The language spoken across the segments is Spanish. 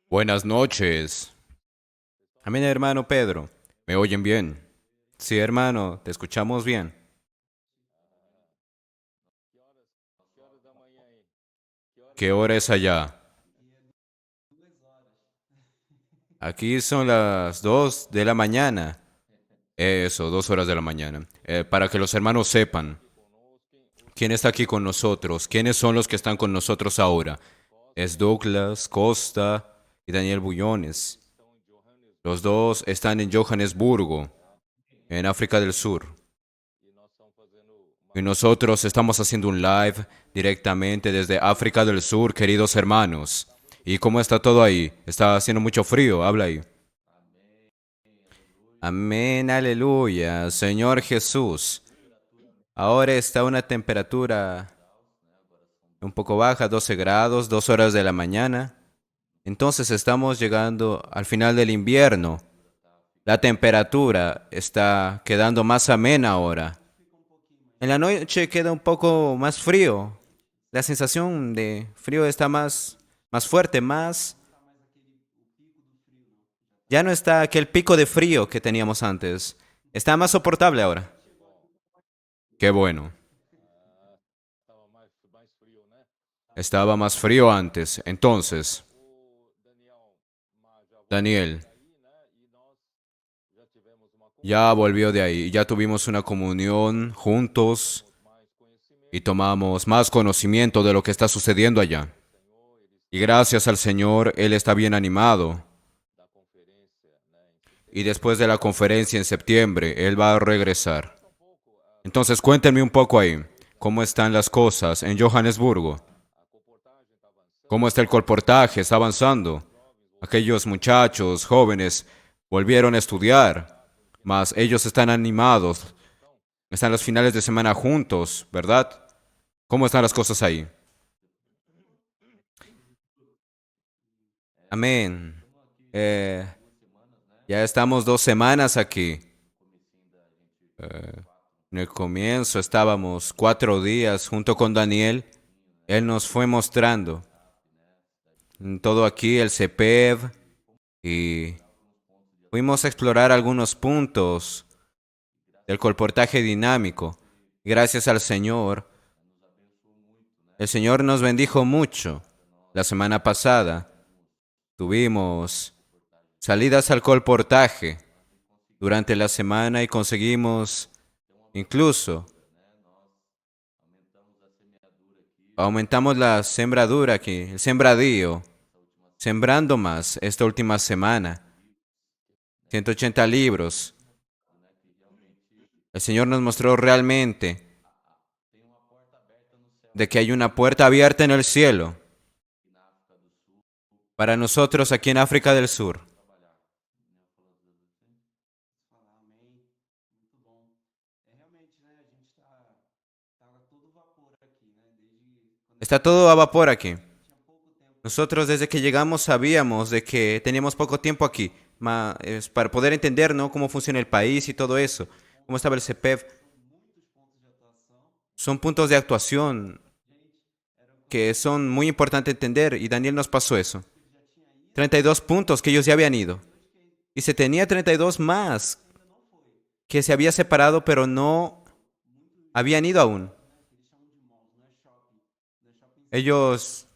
Buenas noches. Amén, hermano Pedro. ¿Me oyen bien? Sí, hermano, te escuchamos bien. ¿Qué hora es allá? Aquí son las 2 de la mañana. Eso, 2 horas de la mañana. Para que los hermanos sepan, ¿quién está aquí con nosotros? ¿Quiénes son los que están con nosotros ahora? Es Douglas Costa y Daniel Bullones. Los dos están en Johannesburgo, en África del Sur. Y nosotros estamos haciendo un live directamente desde África del Sur, queridos hermanos. ¿Y cómo está todo ahí? Está haciendo mucho frío, habla ahí. Amén, aleluya, Señor Jesús. Ahora está una temperatura un poco baja, 12 grados, 2 horas de la mañana. Entonces estamos llegando al final del invierno. La temperatura está quedando más amena ahora. En la noche queda un poco más frío. La sensación de frío está más fuerte, más... Ya no está aquel pico de frío que teníamos antes. Está más soportable ahora. Qué bueno. Estaba más frío antes. Entonces, Daniel, ya volvió de ahí. Ya tuvimos una comunión juntos y tomamos más conocimiento de lo que está sucediendo allá. Y gracias al Señor, Él está bien animado. Y después de la conferencia en septiembre, Él va a regresar. Entonces cuéntenme un poco ahí, ¿cómo están las cosas en Johannesburgo? ¿Cómo está el colportaje? ¿Está avanzando? Aquellos muchachos jóvenes volvieron a estudiar, mas ellos están animados, están los finales de semana juntos, ¿verdad? ¿Cómo están las cosas ahí? Amén. Eh, ya estamos 2 semanas aquí. En el comienzo estábamos 4 días junto con Daniel. Él nos fue mostrando todo aquí, el CEPEV, y fuimos a explorar algunos puntos del comportaje dinámico. Gracias al Señor, el Señor nos bendijo mucho. La semana pasada tuvimos salidas al colportaje durante la semana y conseguimos incluso aumentamos la sembradura aquí, el sembradío, sembrando más esta última semana. 180 libros. El Señor nos mostró realmente de que hay una puerta abierta en el cielo para nosotros aquí en África del Sur. Está todo a vapor aquí. Nosotros desde que llegamos sabíamos de que teníamos poco tiempo aquí para poder entender, ¿no?, cómo funciona el país y todo eso, cómo estaba el CEPEV. Son puntos de actuación que son muy importantes entender y Daniel nos pasó eso. 32 puntos que ellos ya habían ido. Y se tenía 32 más que se había separado pero no habían ido aún. Ellos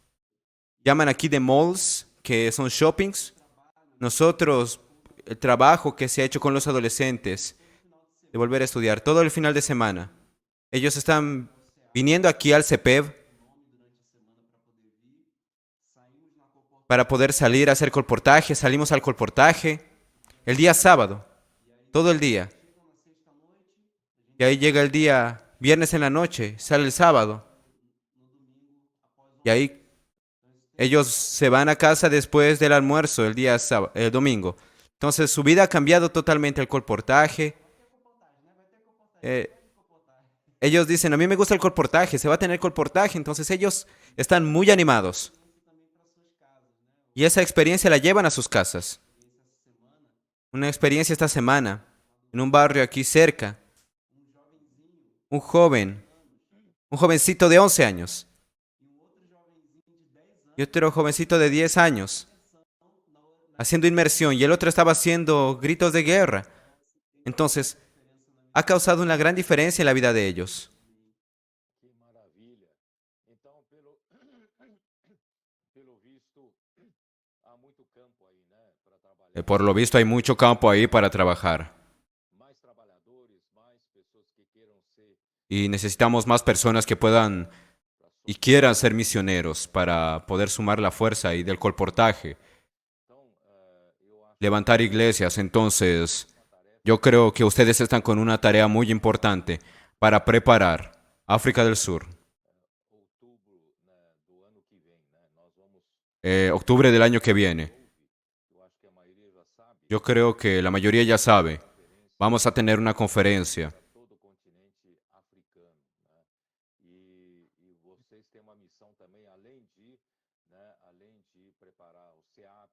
llaman aquí de malls, que son shoppings. Nosotros, el trabajo que se ha hecho con los adolescentes, de volver a estudiar todo el final de semana. Ellos están viniendo aquí al CEPEV para poder salir a hacer colportaje. Salimos al colportaje el día sábado, todo el día. Y ahí llega el día viernes en la noche, sale el sábado. Y ahí ellos se van a casa después del almuerzo el día el domingo. Entonces su vida ha cambiado totalmente el colportaje. Eh, ellos dicen, a mí me gusta el colportaje, se va a tener colportaje. Entonces ellos están muy animados. Y esa experiencia la llevan a sus casas. Una experiencia esta semana, en un barrio aquí cerca. Un joven, un jovencito de 11 años y otro jovencito de 10 años. haciendo inmersión y el otro estaba haciendo gritos de guerra. Entonces, ha causado una gran diferencia en la vida de ellos. Que maravilha. Então, pelo visto, há muito campo aí, né, para trabalhar. Por lo visto hay mucho campo ahí para trabajar Mais trabalhadores, mais pessoas que queiram ser y necesitamos más personas que puedan y quieran ser misioneros para poder sumar la fuerza y del colportaje, Então, eu acho levantar iglesias. Entonces, yo creo que ustedes están con una tarea muy importante para preparar África del Sur. outubro, né, do ano que vem, né, nós vamos, Octubre del año que viene. eu acho que a maioria já sabe, Yo creo que la mayoría ya sabe. conferência Vamos a tener una conferencia. para todo o continente africano, né? E vocês têm uma missão também, além de preparar o CEAP,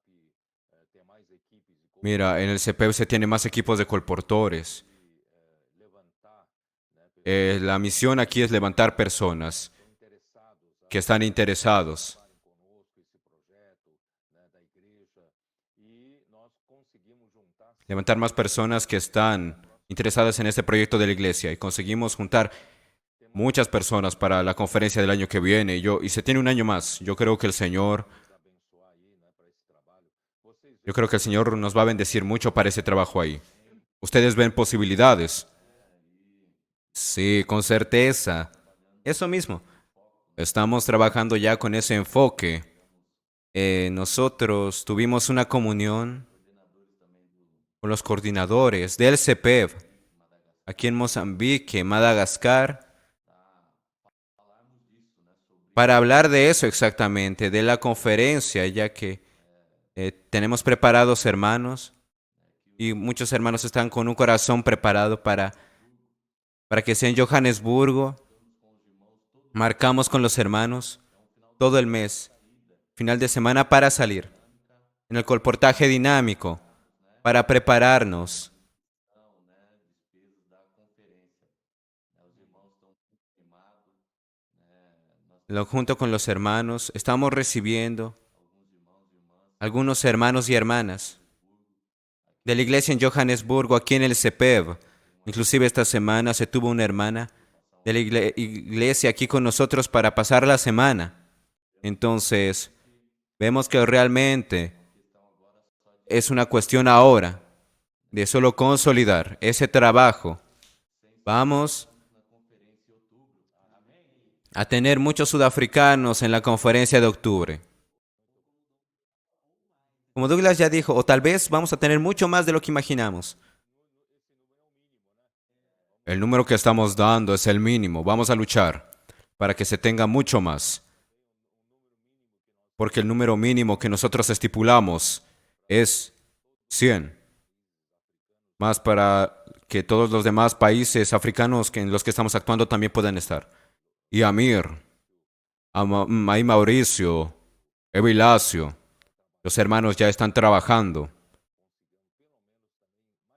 ter mais equipes de Mira, en el CPEU se tiene más equipos de colportores. levantar, né, La misión aquí es levantar personas estão interessados que están interesados, participarem conosco esse projeto, né, da igreja e nós conseguimos juntar levantar más personas que están interesadas en este proyecto de la iglesia y conseguimos juntar muchas personas para la conferencia del año que viene y se tiene un año más. Yo creo que el Señor, nos abençoar aí, né, para esse trabalho. Vocês yo veem creo que el Señor nos va a bendecir mucho para ese trabajo ahí. Ustedes ven posibilidades. Sí, con certeza. Eso mismo. Estamos trabajando ya con ese enfoque. Nosotros tuvimos una comunión con los coordinadores del CEPEV aquí en Mozambique, Madagascar, para hablar de eso exactamente, de la conferencia, ya que tenemos preparados hermanos y muchos hermanos están con un corazón preparado para que sea en Johannesburgo. Marcamos con los hermanos todo el mes, final de semana para salir, en el colportaje dinámico, para prepararnos. Junto con los hermanos, estamos recibiendo algunos hermanos y hermanas de la iglesia en Johannesburgo, aquí en el CEPEV. Inclusive esta semana se tuvo una hermana de la iglesia aquí con nosotros para pasar la semana. Entonces, vemos que realmente es una cuestión ahora de solo consolidar ese trabajo. Vamos a tener muchos sudafricanos en la conferencia de octubre. Como Douglas ya dijo, o tal vez vamos a tener mucho más de lo que imaginamos. El número que estamos dando es el mínimo. Vamos a luchar para que se tenga mucho más. Porque el número mínimo que nosotros estipulamos es 100. Más para que todos los demás países africanos en los que estamos actuando también puedan estar. Y Amir, ahí Mauricio, Evilacio, los hermanos ya están trabajando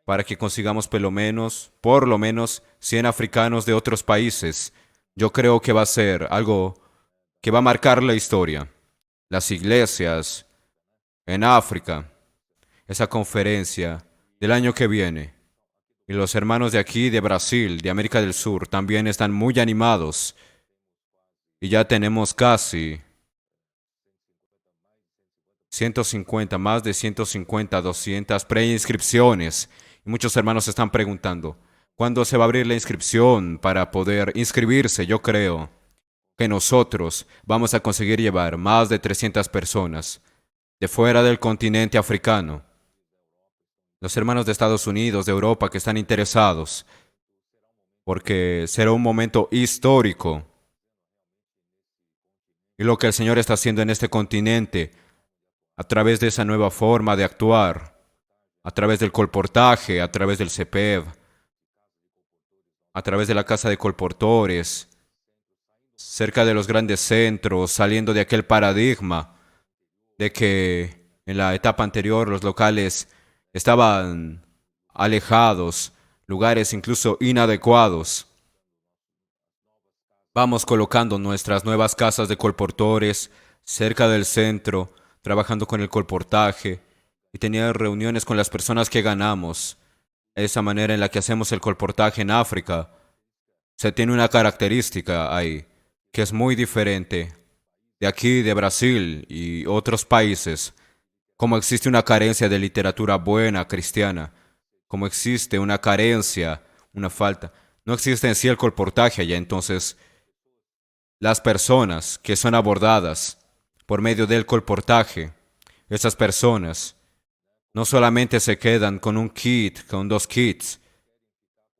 para que consigamos por lo menos 100 africanos de otros países. Yo creo que va a ser algo que va a marcar la historia. Las iglesias en África, esa conferencia del año que viene. Y los hermanos de aquí, de Brasil, de América del Sur, también están muy animados. Y ya tenemos casi 150, más de 150, 200 preinscripciones. Y muchos hermanos están preguntando, ¿cuándo se va a abrir la inscripción para poder inscribirse? Yo creo que nosotros vamos a conseguir llevar más de 300 personas de fuera del continente africano. Los hermanos de Estados Unidos, de Europa, que están interesados, porque será un momento histórico. Y lo que el Señor está haciendo en este continente, a través de esa nueva forma de actuar, a través del colportaje, a través del CEPEV, a través de la casa de colportores, cerca de los grandes centros, saliendo de aquel paradigma de que en la etapa anterior los locales estaban alejados, lugares incluso inadecuados. Vamos colocando nuestras nuevas casas de colportores cerca del centro, trabajando con el colportaje y tener reuniones con las personas que ganamos. Esa manera en la que hacemos el colportaje en África, se tiene una característica ahí, que es muy diferente de aquí, de Brasil y otros países, como existe una carencia de literatura buena cristiana, como existe una carencia, una falta. No existe en sí el colportaje allá, entonces las personas que son abordadas por medio del colportaje, esas personas no solamente se quedan con un kit, con dos kits,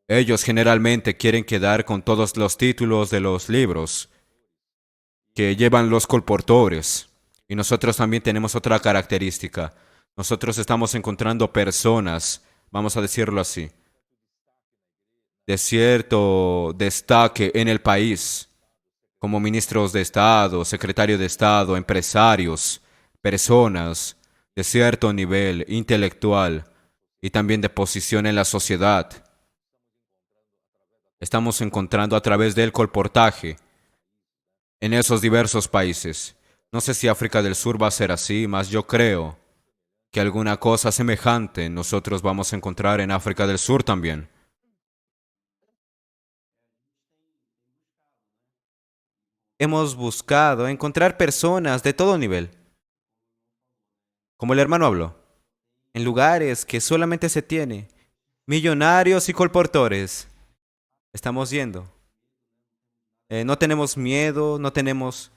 ellos generalmente quieren quedar con todos los títulos de los libros que llevan los colportores. Y nosotros también tenemos otra característica. Nosotros estamos encontrando personas, vamos a decirlo así, de cierto destaque en el país, como ministros de Estado, secretario de Estado, empresarios, personas de cierto nivel intelectual y también de posición en la sociedad. Estamos encontrando a través del colportaje en esos diversos países. No sé si África del Sur va a ser así, mas yo creo que alguna cosa semejante nosotros vamos a encontrar en África del Sur también. Hemos buscado encontrar personas de todo nivel, como el hermano habló, en lugares que solamente se tiene millonarios y colportores. Estamos yendo. No tenemos miedo, no tenemos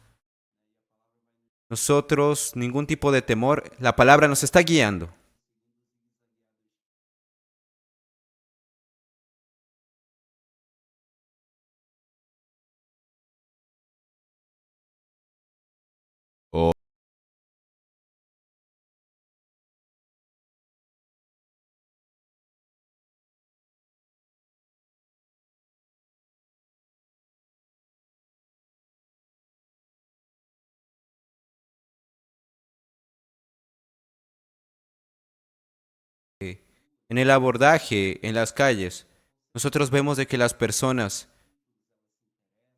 nosotros ningún tipo de temor. La palabra nos está guiando. Oh. En el abordaje, en las calles, nosotros vemos de que las personas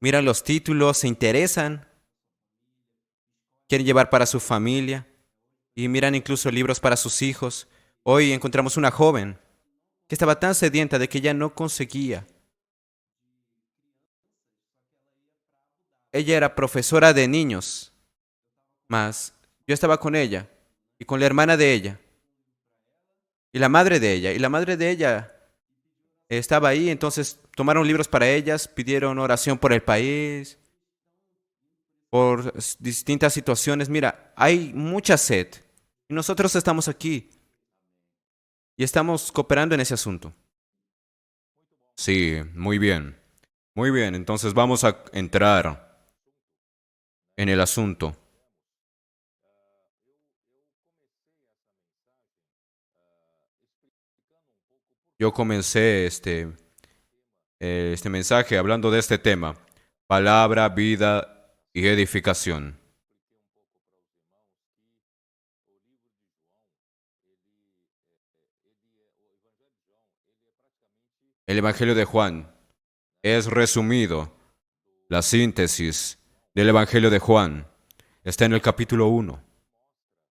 miran los títulos, se interesan, quieren llevar para su familia y miran incluso libros para sus hijos. Hoy encontramos una joven que estaba tan sedienta de que ya no conseguía. Ella era profesora de niños, mas yo estaba con ella y con la hermana de ella y la madre de ella. Y la madre de ella estaba ahí, entonces tomaron libros para ellas, pidieron oración por el país, por distintas situaciones. Mira, hay mucha sed y nosotros estamos aquí y estamos cooperando en ese asunto. Sí, muy bien. Muy bien, entonces vamos a entrar en el asunto. Yo comencé este mensaje hablando de este tema, palabra, vida y edificación. El Evangelio de Juan es resumido, la síntesis del Evangelio de Juan está en el capítulo 1.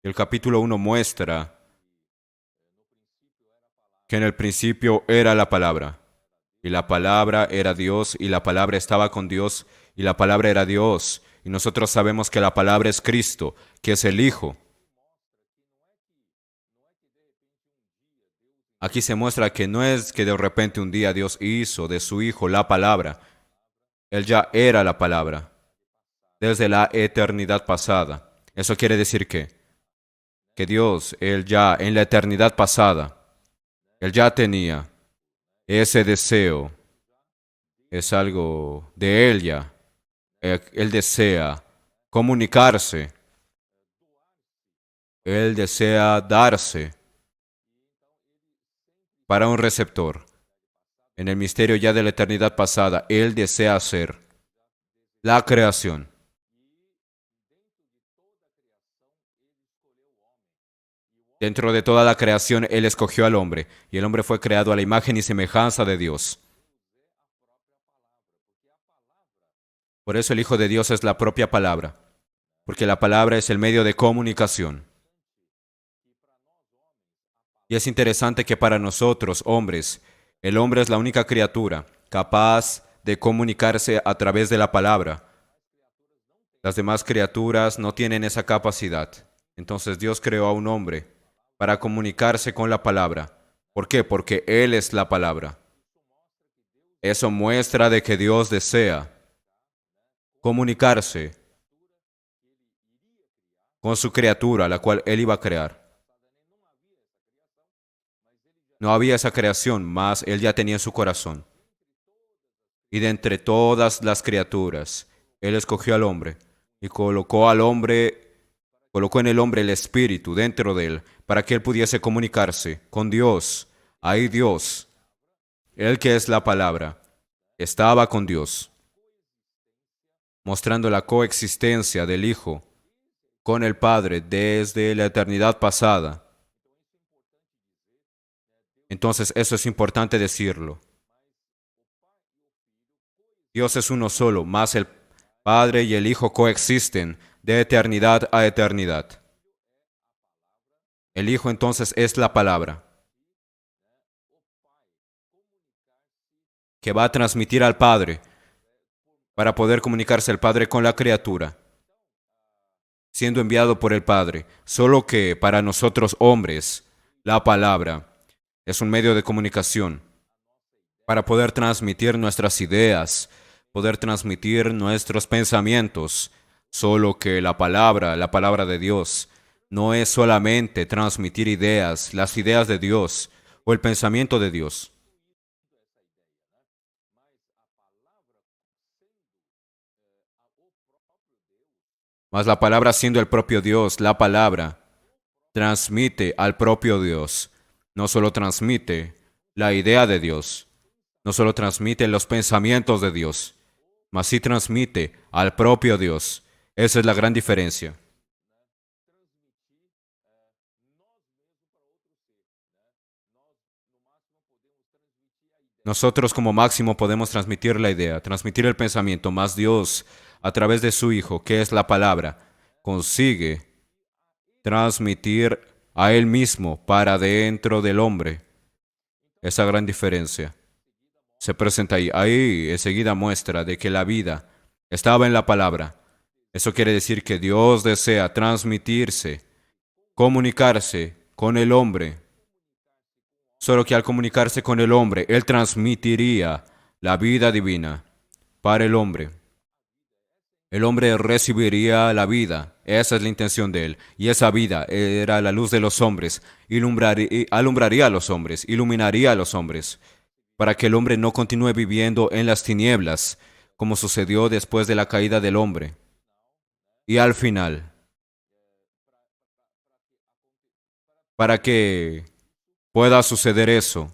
El capítulo 1 muestra que en el principio era la palabra, y la palabra era Dios, y la palabra estaba con Dios, y la palabra era Dios. Y nosotros sabemos que la palabra es Cristo, que es el Hijo. Aquí se muestra que no es que de repente un día Dios hizo de su Hijo la palabra. Él ya era la palabra, desde la eternidad pasada. Eso quiere decir que Dios, Él ya en la eternidad pasada, Él ya tenía ese deseo. Es algo de Él ya. Él desea comunicarse. Él desea darse para un receptor. En el misterio ya de la eternidad pasada, Él desea hacer la creación. Dentro de toda la creación, Él escogió al hombre, y el hombre fue creado a la imagen y semejanza de Dios. Por eso el Hijo de Dios es la propia palabra, porque la palabra es el medio de comunicación. Y es interesante que para nosotros, hombres, el hombre es la única criatura capaz de comunicarse a través de la palabra. Las demás criaturas no tienen esa capacidad. Entonces Dios creó a un hombre para comunicarse con la palabra. ¿Por qué? Porque Él es la palabra. Eso muestra de que Dios desea comunicarse con su criatura, la cual Él iba a crear. No había esa creación, mas Él ya tenía en su corazón. Y de entre todas las criaturas, Él escogió al hombre y colocó en el hombre el espíritu dentro de él para que él pudiese comunicarse con Dios. Ahí Dios, Él que es la palabra, estaba con Dios, mostrando la coexistencia del Hijo con el Padre desde la eternidad pasada. Entonces eso es importante decirlo. Dios es uno solo, mas el Padre y el Hijo coexisten de eternidad a eternidad. El Hijo entonces es la palabra que va a transmitir al Padre para poder comunicarse el Padre con la criatura, siendo enviado por el Padre. Solo que para nosotros hombres, la palabra es un medio de comunicación para poder transmitir nuestras ideas, poder transmitir nuestros pensamientos. Solo que la palabra de Dios, no es solamente transmitir ideas, las ideas de Dios o el pensamiento de Dios. Mas la palabra siendo el propio Dios, la palabra transmite al propio Dios. No solo transmite la idea de Dios, no solo transmite los pensamientos de Dios, mas sí transmite al propio Dios. Esa es la gran diferencia. Nosotros como máximo podemos transmitir la idea, transmitir el pensamiento, mas Dios, a través de su Hijo, que es la palabra, consigue transmitir a Él mismo para dentro del hombre. Esa gran diferencia se presenta ahí. Ahí enseguida muestra de que la vida estaba en la palabra. Eso quiere decir que Dios desea transmitirse, comunicarse con el hombre. Solo que al comunicarse con el hombre, Él transmitiría la vida divina para el hombre. El hombre recibiría la vida. Esa es la intención de Él. Y esa vida era la luz de los hombres. Alumbraría a los hombres, iluminaría a los hombres, para que el hombre no continúe viviendo en las tinieblas, como sucedió después de la caída del hombre. Y al final, para que pueda suceder eso,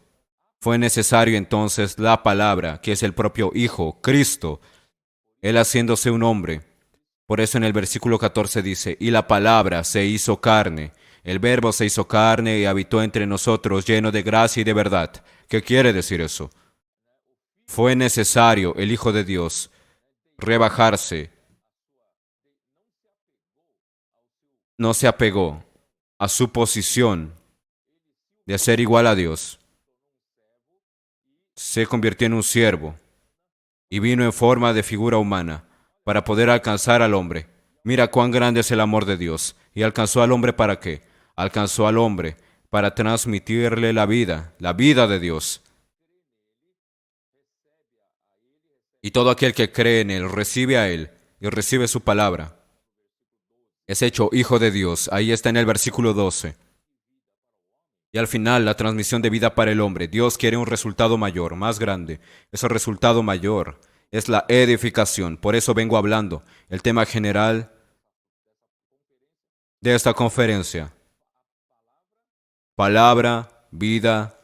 fue necesario entonces la palabra, que es el propio Hijo, Cristo, Él haciéndose un hombre. Por eso en el versículo 14 dice, y la palabra se hizo carne, el verbo se hizo carne y habitó entre nosotros lleno de gracia y de verdad. ¿Qué quiere decir eso? Fue necesario el Hijo de Dios rebajarse, no se apegó a su posición de ser igual a Dios, se convirtió en un siervo y vino en forma de figura humana para poder alcanzar al hombre. Mira cuán grande es el amor de Dios. ¿Y alcanzó al hombre para qué? Alcanzó al hombre para transmitirle la vida de Dios. Y todo aquel que cree en Él recibe a Él y recibe su palabra. Es hecho hijo de Dios. Ahí está en el versículo 12. Y al final, la transmisión de vida para el hombre. Dios quiere un resultado mayor, más grande. Ese resultado mayor es la edificación. Por eso vengo hablando. El tema general de esta conferencia. Palabra, vida,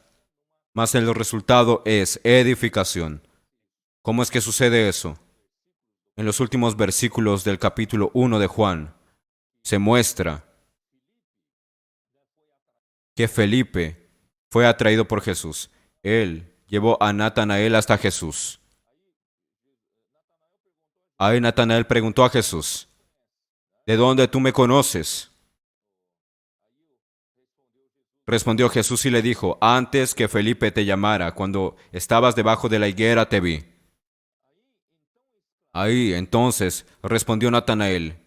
más el resultado es edificación. ¿Cómo es que sucede eso? En los últimos versículos del capítulo 1 de Juan, se muestra que Felipe fue atraído por Jesús. Él llevó a Natanael hasta Jesús. Ahí Natanael preguntó a Jesús, ¿de dónde tú me conoces? Respondió Jesús y le dijo, antes que Felipe te llamara, cuando estabas debajo de la higuera te vi. Ahí entonces respondió Natanael.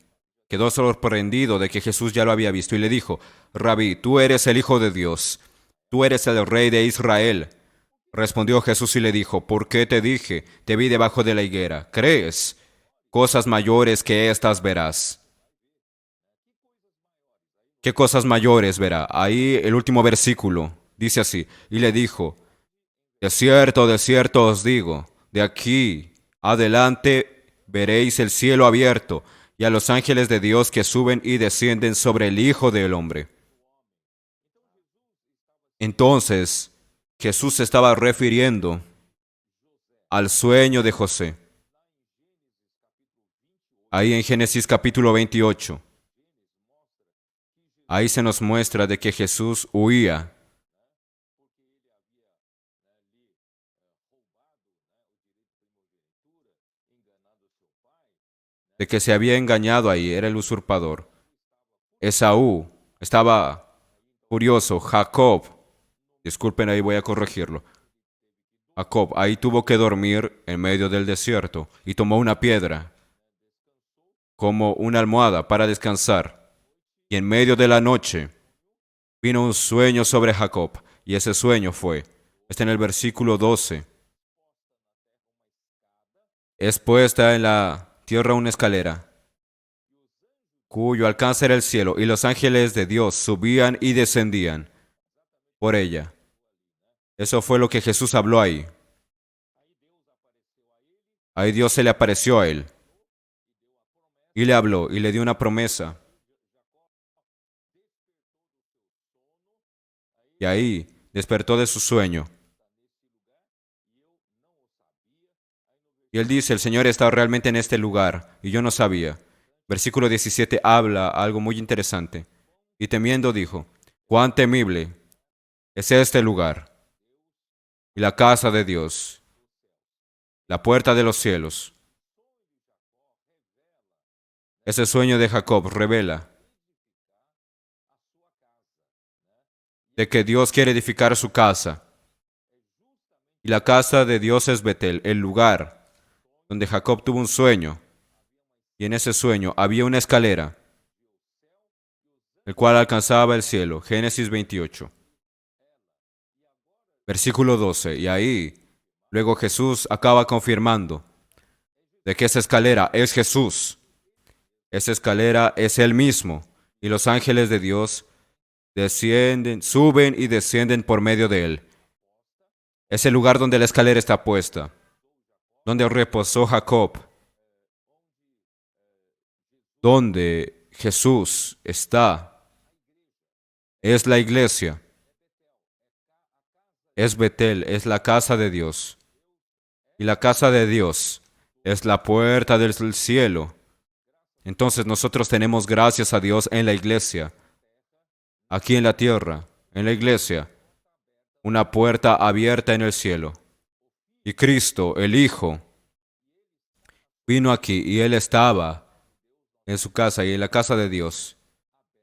Quedó sorprendido de que Jesús ya lo había visto y le dijo, Rabí, tú eres el Hijo de Dios, tú eres el Rey de Israel. Respondió Jesús y le dijo, ¿por qué te dije, te vi debajo de la higuera? ¿Crees? Cosas mayores que estas verás. ¿Qué cosas mayores verá? Ahí el último versículo dice así, y le dijo, de cierto os digo, de aquí adelante veréis el cielo abierto y a los ángeles de Dios que suben y descienden sobre el Hijo del Hombre. Entonces, Jesús se estaba refiriendo al sueño de José. Ahí en Génesis capítulo 28. Ahí se nos muestra de que Jesús huía de que se había engañado ahí, era el usurpador. Esaú estaba furioso, Jacob, disculpen ahí voy a corregirlo. Jacob ahí tuvo que dormir en medio del desierto y tomó una piedra como una almohada para descansar. Y en medio de la noche vino un sueño sobre Jacob y ese sueño fue, está en el versículo 12. Es puesta en la tierra una escalera cuyo alcance era el cielo, y los ángeles de Dios subían y descendían por ella. Eso fue lo que Jesús habló ahí. Ahí Dios se le apareció a él y le habló y le dio una promesa. Y ahí despertó de su sueño. Y él dice, el Señor está realmente en este lugar y yo no sabía. Versículo 17 habla algo muy interesante. Y temiendo dijo, cuán temible es este lugar y la casa de Dios, la puerta de los cielos. Ese sueño de Jacob revela de que Dios quiere edificar su casa. Y la casa de Dios es Betel, el lugar donde Jacob tuvo un sueño. Y en ese sueño había una escalera, el cual alcanzaba el cielo. Génesis 28. Versículo 12. Y ahí, luego Jesús acaba confirmando de que esa escalera es Jesús. Esa escalera es Él mismo. Y los ángeles de Dios descienden, suben y descienden por medio de Él. Es el lugar donde la escalera está puesta, donde reposó Jacob, donde Jesús está. Es la iglesia, es Betel, es la casa de Dios. Y la casa de Dios es la puerta del cielo. Entonces nosotros tenemos gracias a Dios en la iglesia, aquí en la tierra, en la iglesia, una puerta abierta en el cielo. Y Cristo, el Hijo, vino aquí y Él estaba en su casa y en la casa de Dios.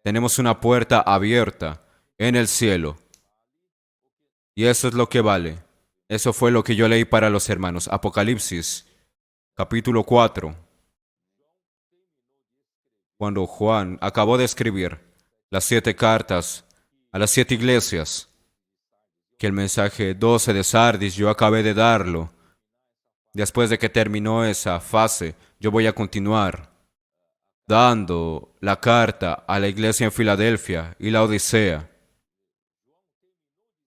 Tenemos una puerta abierta en el cielo. Y eso es lo que vale. Eso fue lo que yo leí para los hermanos. Apocalipsis, capítulo 4. Cuando Juan acabó de escribir las 7 cartas a las 7 iglesias, que el mensaje 12 de Sardis yo acabé de darlo. Después de que terminó esa fase, yo voy a continuar dando la carta a la iglesia en Filadelfia y la Odisea.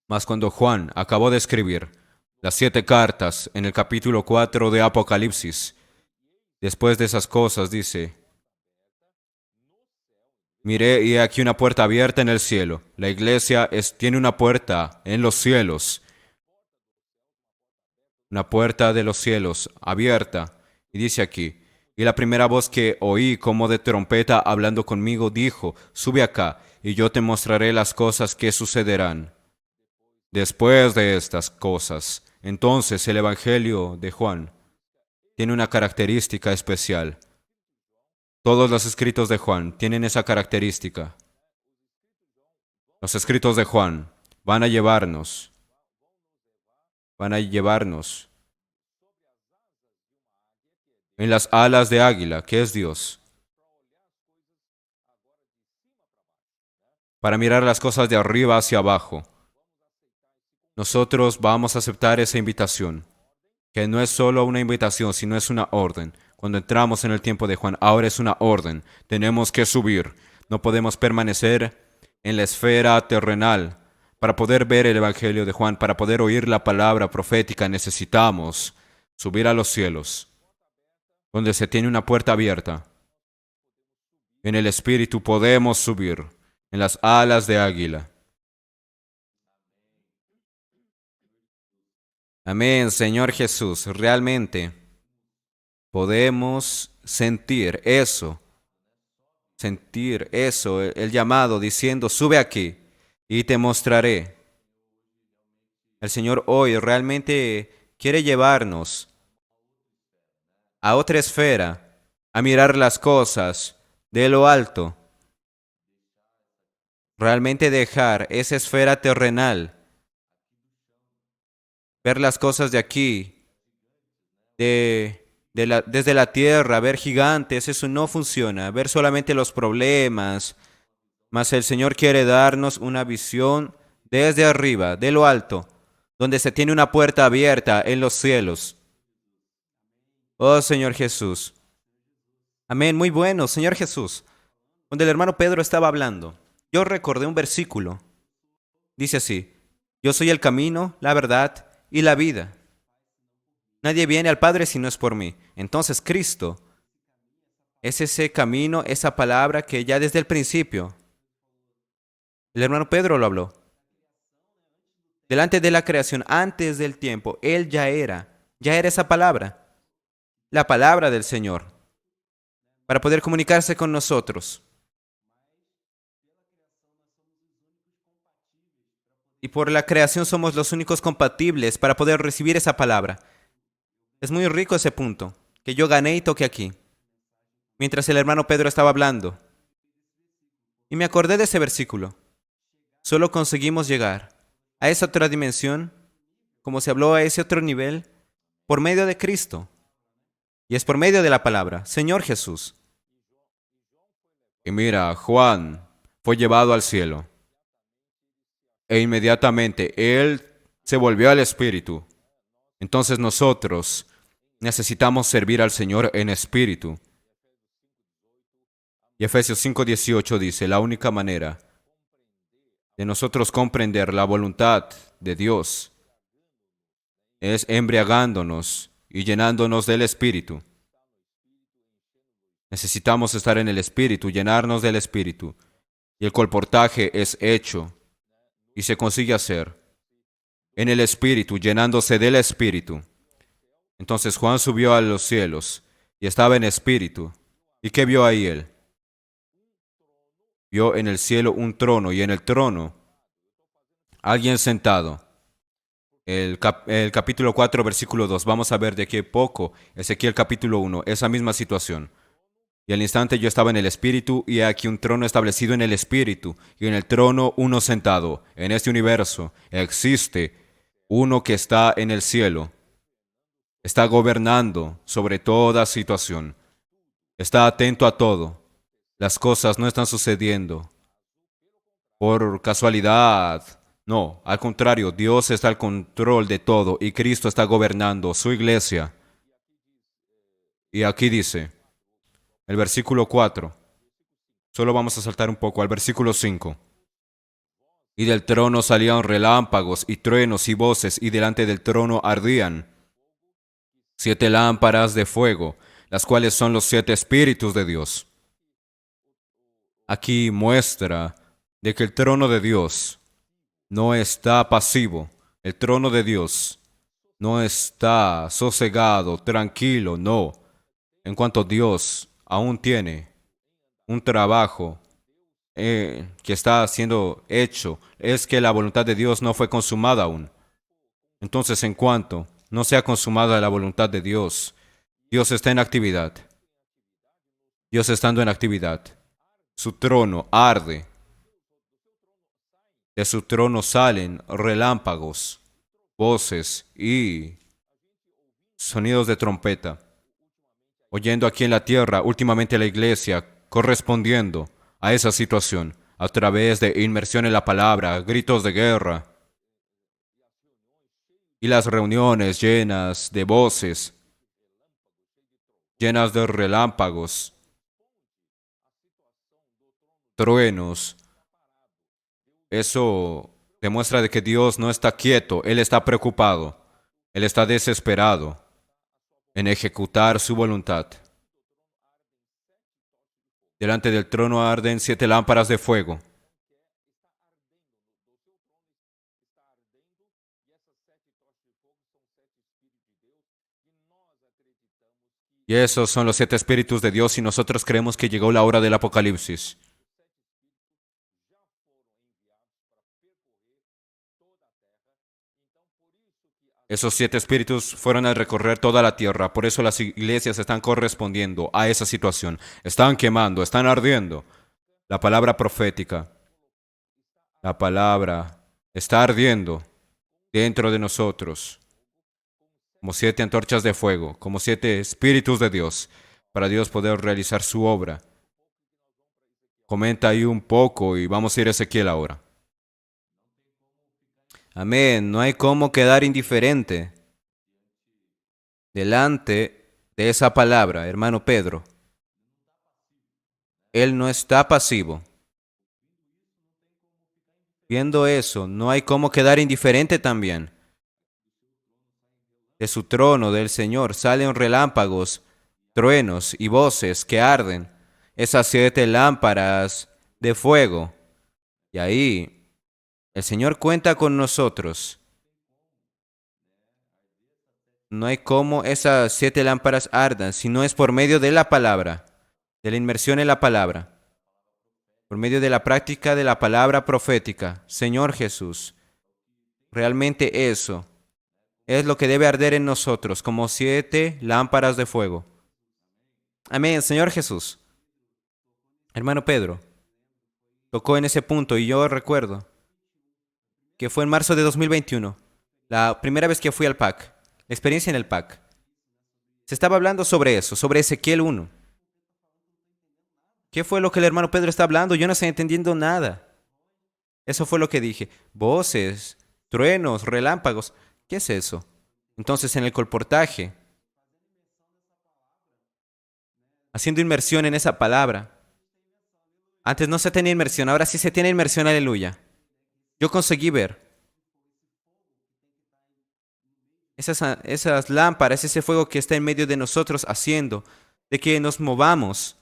Mas cuando Juan acabó de escribir las 7 cartas en el capítulo 4 de Apocalipsis, después de esas cosas dice, miré y he aquí una puerta abierta en el cielo. La iglesia tiene una puerta en los cielos, una puerta de los cielos abierta. Y dice aquí, y la primera voz que oí como de trompeta hablando conmigo dijo, sube acá y yo te mostraré las cosas que sucederán después de estas cosas. Entonces el Evangelio de Juan tiene una característica especial. Todos los escritos de Juan tienen esa característica. Los escritos de Juan van a llevarnos en las alas de águila, que es Dios, para mirar las cosas de arriba hacia abajo. Nosotros vamos a aceptar esa invitación, que no es solo una invitación, sino es una orden. Cuando entramos en el tiempo de Juan, ahora es una orden. Tenemos que subir. No podemos permanecer en la esfera terrenal. Para poder ver el Evangelio de Juan, para poder oír la palabra profética, necesitamos subir a los cielos, donde se tiene una puerta abierta. En el Espíritu podemos subir, en las alas de águila. Amén, Señor Jesús. Realmente podemos sentir eso, el llamado diciendo, sube aquí y te mostraré. El Señor hoy realmente quiere llevarnos a otra esfera, a mirar las cosas de lo alto. Realmente dejar esa esfera terrenal, ver las cosas de aquí, desde la tierra, ver gigantes, eso no funciona. Ver solamente los problemas, mas el Señor quiere darnos una visión desde arriba, de lo alto, donde se tiene una puerta abierta en los cielos. Oh Señor Jesús. Amén, muy bueno, Señor Jesús. Cuando el hermano Pedro estaba hablando, yo recordé un versículo. Dice así, yo soy el camino, la verdad y la vida. Nadie viene al Padre si no es por mí. Entonces Cristo es ese camino, esa palabra que ya desde el principio, el hermano Pedro lo habló. Delante de la creación, antes del tiempo, Él ya era esa palabra, la palabra del Señor, para poder comunicarse con nosotros. Y por la creación somos los únicos compatibles para poder recibir esa palabra. Es muy rico ese punto, que yo gané y toqué aquí, mientras el hermano Pedro estaba hablando. Y me acordé de ese versículo. Solo conseguimos llegar a esa otra dimensión, como se habló a ese otro nivel, por medio de Cristo. Y es por medio de la palabra, Señor Jesús. Y mira, Juan fue llevado al cielo. E inmediatamente Él se volvió al Espíritu. Entonces nosotros necesitamos servir al Señor en espíritu. Y Efesios 5:18 dice, la única manera de nosotros comprender la voluntad de Dios es embriagándonos y llenándonos del Espíritu. Necesitamos estar en el Espíritu, llenarnos del Espíritu. Y el colportaje es hecho y se consigue hacer en el Espíritu, llenándose del Espíritu. Entonces Juan subió a los cielos y estaba en espíritu. ¿Y qué vio ahí él? Vio en el cielo un trono y en el trono alguien sentado. El capítulo 4, versículo 2. Vamos a ver de qué poco. Ezequiel capítulo 1, esa misma situación. Y al instante yo estaba en el espíritu y aquí un trono establecido en el espíritu y en el trono uno sentado. En este universo existe uno que está en el cielo. Está gobernando sobre toda situación. Está atento a todo. Las cosas no están sucediendo por casualidad. No, al contrario, Dios está al control de todo y Cristo está gobernando su iglesia. Y aquí dice, el versículo 4, solo vamos a saltar un poco al versículo 5. Y del trono salían relámpagos y truenos y voces, y delante del trono ardían 7 lámparas de fuego, las cuales son los 7 espíritus de Dios. Aquí muestra de que el trono de Dios no está pasivo. El trono de Dios no está sosegado, tranquilo, no. En cuanto Dios aún tiene un trabajo que está siendo hecho, es que la voluntad de Dios no fue consumada aún. Entonces, en cuanto no sea consumada la voluntad de Dios, Dios está en actividad. Dios estando en actividad, su trono arde. De su trono salen relámpagos, voces y sonidos de trompeta. Oyendo aquí en la tierra, últimamente la iglesia, correspondiendo a esa situación, a través de inmersión en la palabra, gritos de guerra y las reuniones llenas de voces, llenas de relámpagos, truenos. Eso demuestra de que Dios no está quieto, Él está preocupado, Él está desesperado en ejecutar su voluntad. Delante del trono arden 7 lámparas de fuego. Y esos son los 7 espíritus de Dios y nosotros creemos que llegó la hora del Apocalipsis. Esos 7 espíritus fueron a recorrer toda la tierra, por eso las iglesias están correspondiendo a esa situación. Están quemando, están ardiendo. La palabra profética, la palabra está ardiendo dentro de nosotros, como 7 antorchas de fuego, como 7 espíritus de Dios, para Dios poder realizar su obra. Comenta ahí un poco y vamos a ir a Ezequiel ahora. Amén. No hay cómo quedar indiferente delante de esa palabra, hermano Pedro. Él no está pasivo. Viendo eso, no hay cómo quedar indiferente también. De su trono del Señor salen relámpagos, truenos y voces que arden, esas 7 lámparas de fuego. Y ahí el Señor cuenta con nosotros. No hay cómo esas 7 lámparas ardan si no es por medio de la palabra, de la inmersión en la palabra, por medio de la práctica de la palabra profética. Señor Jesús, realmente eso es lo que debe arder en nosotros, como 7 lámparas de fuego. Amén, Señor Jesús. Hermano Pedro, tocó en ese punto y yo recuerdo que fue en marzo de 2021, la primera vez que fui al PAC, la experiencia en el PAC. Se estaba hablando sobre eso, sobre Ezequiel 1. ¿Qué fue lo que el hermano Pedro está hablando? Yo no estoy entendiendo nada. Eso fue lo que dije. Voces, truenos, relámpagos. ¿Qué es eso? Entonces en el colportaje, haciendo inmersión en esa palabra. Antes no se tenía inmersión, ahora sí se tiene inmersión, aleluya. Yo conseguí ver esas lámparas, ese fuego que está en medio de nosotros haciendo de que nos movamos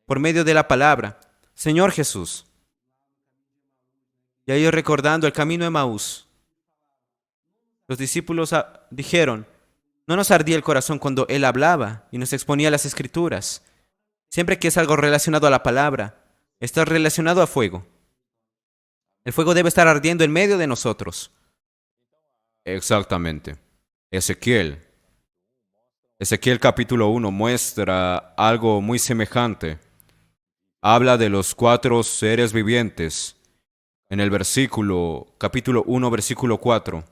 por medio de la palabra. Señor Jesús. Y ahí recordando el camino de Maús, los discípulos dijeron, no nos ardía el corazón cuando Él hablaba y nos exponía las escrituras. Siempre que es algo relacionado a la palabra, está relacionado a fuego. El fuego debe estar ardiendo en medio de nosotros. Exactamente. Ezequiel. Ezequiel capítulo 1 muestra algo muy semejante. Habla de los 4 seres vivientes. En el capítulo 1, versículo 4.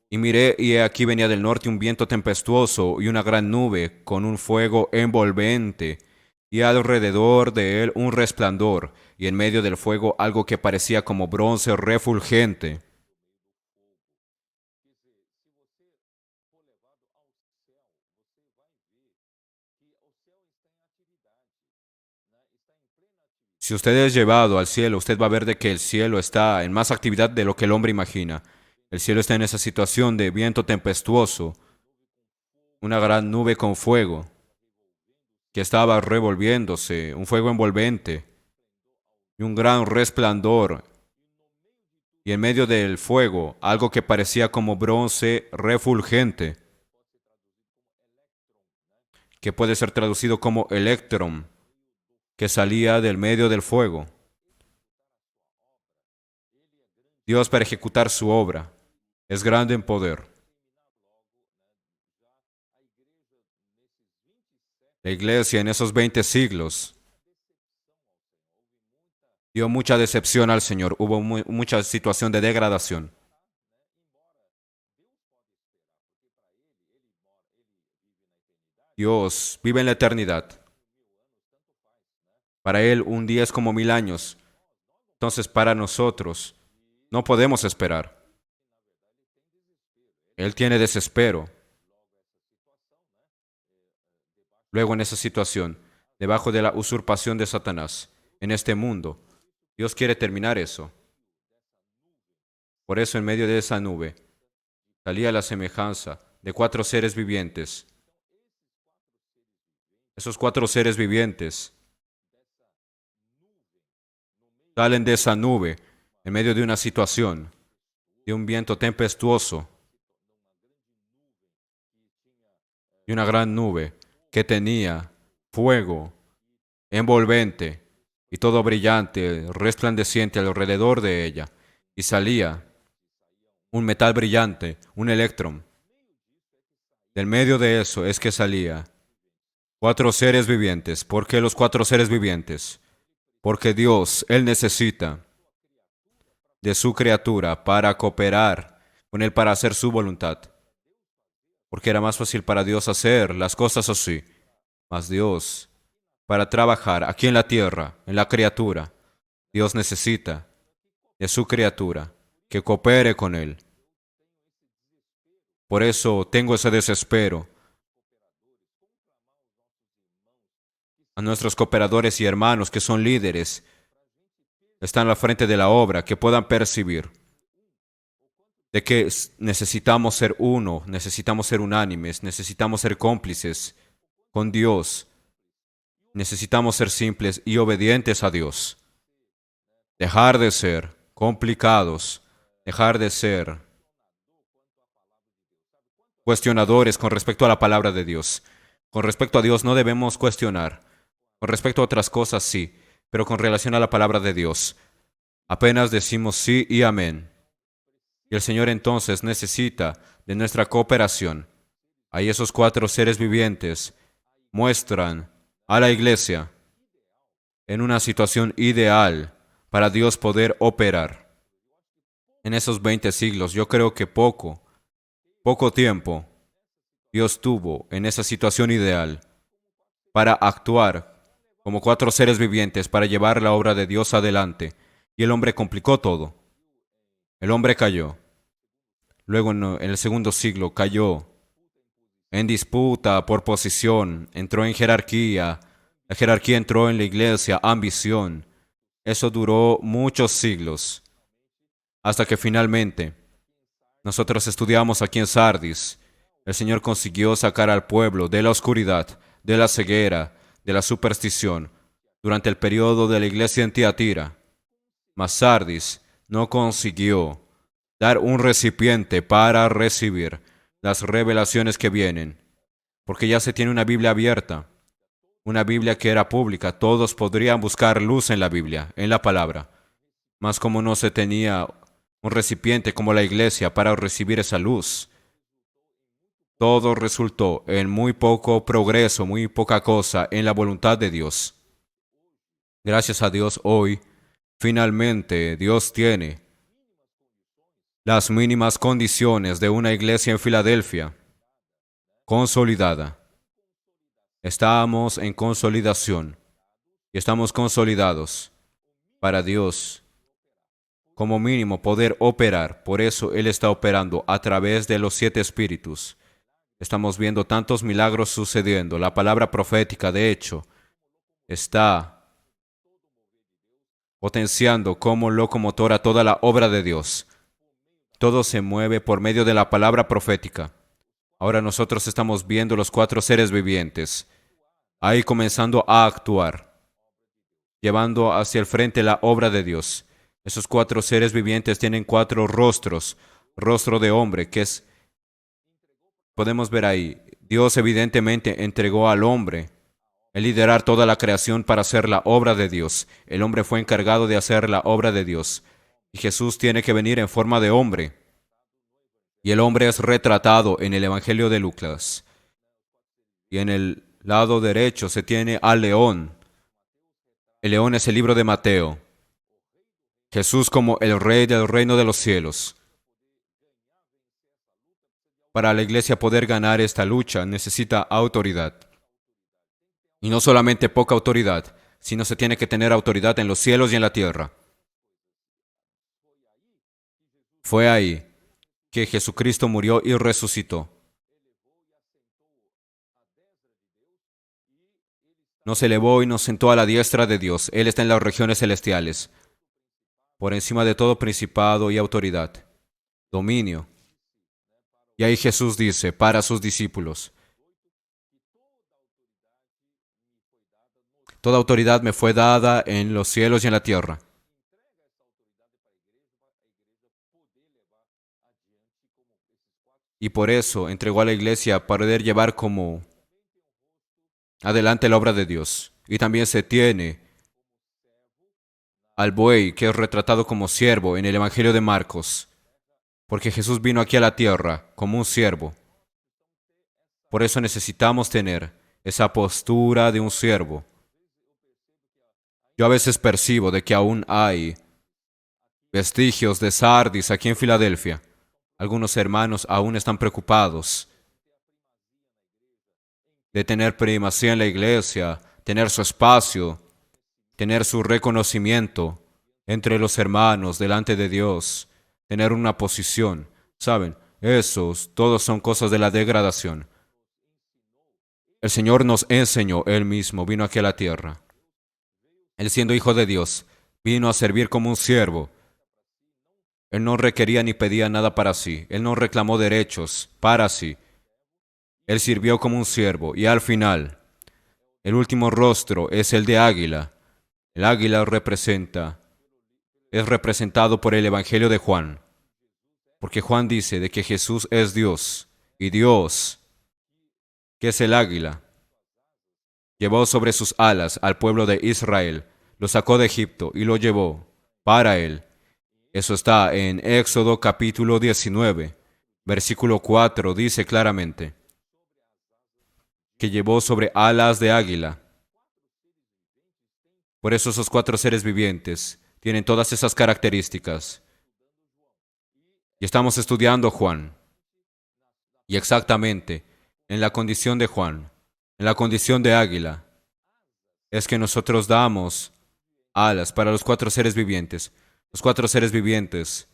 Y miré, y he aquí venía del norte un viento tempestuoso y una gran nube con un fuego envolvente, y alrededor de él un resplandor, y en medio del fuego algo que parecía como bronce refulgente. Si usted es llevado al cielo, usted va a ver de que el cielo está en más actividad de lo que el hombre imagina. El cielo está en esa situación de viento tempestuoso, una gran nube con fuego que estaba revolviéndose, un fuego envolvente y un gran resplandor. Y en medio del fuego, algo que parecía como bronce refulgente, que puede ser traducido como electron, que salía del medio del fuego. Dios para ejecutar su obra es grande en poder. La iglesia en esos 20 siglos dio mucha decepción al Señor, hubo mucha situación de degradación. Dios vive en la eternidad. Para Él un día es como 1000 años. Entonces para nosotros no podemos esperar. Él tiene desespero. Luego en esa situación, debajo de la usurpación de Satanás, en este mundo, Dios quiere terminar eso. Por eso en medio de esa nube salía la semejanza de 4 seres vivientes. Esos 4 seres vivientes salen de esa nube en medio de una situación, de un viento tempestuoso y una gran nube que tenía fuego envolvente y todo brillante, resplandeciente alrededor de ella, y salía un metal brillante, un electrón. Del medio de eso es que salía 4 seres vivientes. ¿Por qué los 4 seres vivientes? Porque Dios, Él necesita de su criatura para cooperar con Él para hacer su voluntad. Porque era más fácil para Dios hacer las cosas así. Mas Dios, para trabajar aquí en la tierra, en la criatura, Dios necesita de su criatura que coopere con Él. Por eso tengo ese desespero a nuestros cooperadores y hermanos que son líderes, están al frente de la obra, que puedan percibir de que necesitamos ser uno, necesitamos ser unánimes, necesitamos ser cómplices con Dios, necesitamos ser simples y obedientes a Dios. Dejar de ser complicados, dejar de ser cuestionadores con respecto a la palabra de Dios. Con respecto a Dios no debemos cuestionar. Con respecto a otras cosas sí, pero con relación a la palabra de Dios, apenas decimos sí y amén. Y el Señor entonces necesita de nuestra cooperación. Ahí esos 4 seres vivientes muestran a la iglesia en una situación ideal para Dios poder operar. En esos 20 siglos, yo creo que poco tiempo Dios tuvo en esa situación ideal para actuar como 4 seres vivientes para llevar la obra de Dios adelante. Y el hombre complicó todo. El hombre cayó. Luego en el segundo siglo cayó en disputa por posición, entró en jerarquía. La jerarquía entró en la iglesia, ambición. Eso duró muchos siglos. Hasta que finalmente nosotros estudiamos aquí en Sardis. El Señor consiguió sacar al pueblo de la oscuridad, de la ceguera, de la superstición, durante el periodo de la iglesia en Tiatira. Mas Sardis no consiguió dar un recipiente para recibir las revelaciones que vienen, porque ya se tiene una Biblia abierta, una Biblia que era pública, todos podrían buscar luz en la Biblia, en la palabra. Mas como no se tenía un recipiente como la iglesia para recibir esa luz, todo resultó en muy poco progreso, muy poca cosa en la voluntad de Dios. Gracias a Dios hoy, finalmente Dios tiene las mínimas condiciones de una iglesia en Filadelfia, consolidada. Estamos en consolidación y estamos consolidados para Dios, como mínimo, poder operar. Por eso Él está operando a través de los 7 espíritus. Estamos viendo tantos milagros sucediendo. La palabra profética, de hecho, está potenciando como locomotora toda la obra de Dios. Todo se mueve por medio de la palabra profética. Ahora nosotros estamos viendo los 4 seres vivientes, ahí comenzando a actuar, llevando hacia el frente la obra de Dios. Esos 4 seres vivientes tienen 4 rostros, rostro de hombre, que es, podemos ver ahí, Dios evidentemente entregó al hombre el liderar toda la creación para hacer la obra de Dios. El hombre fue encargado de hacer la obra de Dios. Y Jesús tiene que venir en forma de hombre. Y el hombre es retratado en el Evangelio de Lucas. Y en el lado derecho se tiene al león. El león es el libro de Mateo. Jesús como el Rey del reino de los cielos. Para la iglesia poder ganar esta lucha necesita autoridad. Y no solamente poca autoridad, sino se tiene que tener autoridad en los cielos y en la tierra. Fue ahí que Jesucristo murió y resucitó. Nos elevó y nos sentó a la diestra de Dios. Él está en las regiones celestiales, por encima de todo principado y autoridad, dominio. Y ahí Jesús dice para sus discípulos: toda autoridad me fue dada en los cielos y en la tierra. Y por eso entregó a la iglesia para poder llevar como adelante la obra de Dios. Y también se tiene al buey que es retratado como siervo en el Evangelio de Marcos, porque Jesús vino aquí a la tierra como un siervo. Por eso necesitamos tener esa postura de un siervo. Yo a veces percibo de que aún hay vestigios de Sardis aquí en Filadelfia. Algunos hermanos aún están preocupados de tener primacía en la iglesia, tener su espacio, tener su reconocimiento entre los hermanos delante de Dios, tener una posición. ¿Saben? Esos todos son cosas de la degradación. El Señor nos enseñó, Él mismo vino aquí a la tierra. Él, siendo hijo de Dios, vino a servir como un siervo. Él no requería ni pedía nada para sí. Él no reclamó derechos para sí. Él sirvió como un siervo y al final, el último rostro es el de águila. El águila es representado por el Evangelio de Juan. Porque Juan dice de que Jesús es Dios y Dios, que es el águila, llevó sobre sus alas al pueblo de Israel, lo sacó de Egipto y lo llevó para él. Eso está en Éxodo capítulo 19, versículo 4, dice claramente que llevó sobre alas de águila. Por eso esos 4 seres vivientes tienen todas esas características. Y estamos estudiando Juan. Y exactamente, en la condición de Juan, en la condición de águila, es que nosotros damos alas para los 4 seres vivientes. Los 4 seres vivientes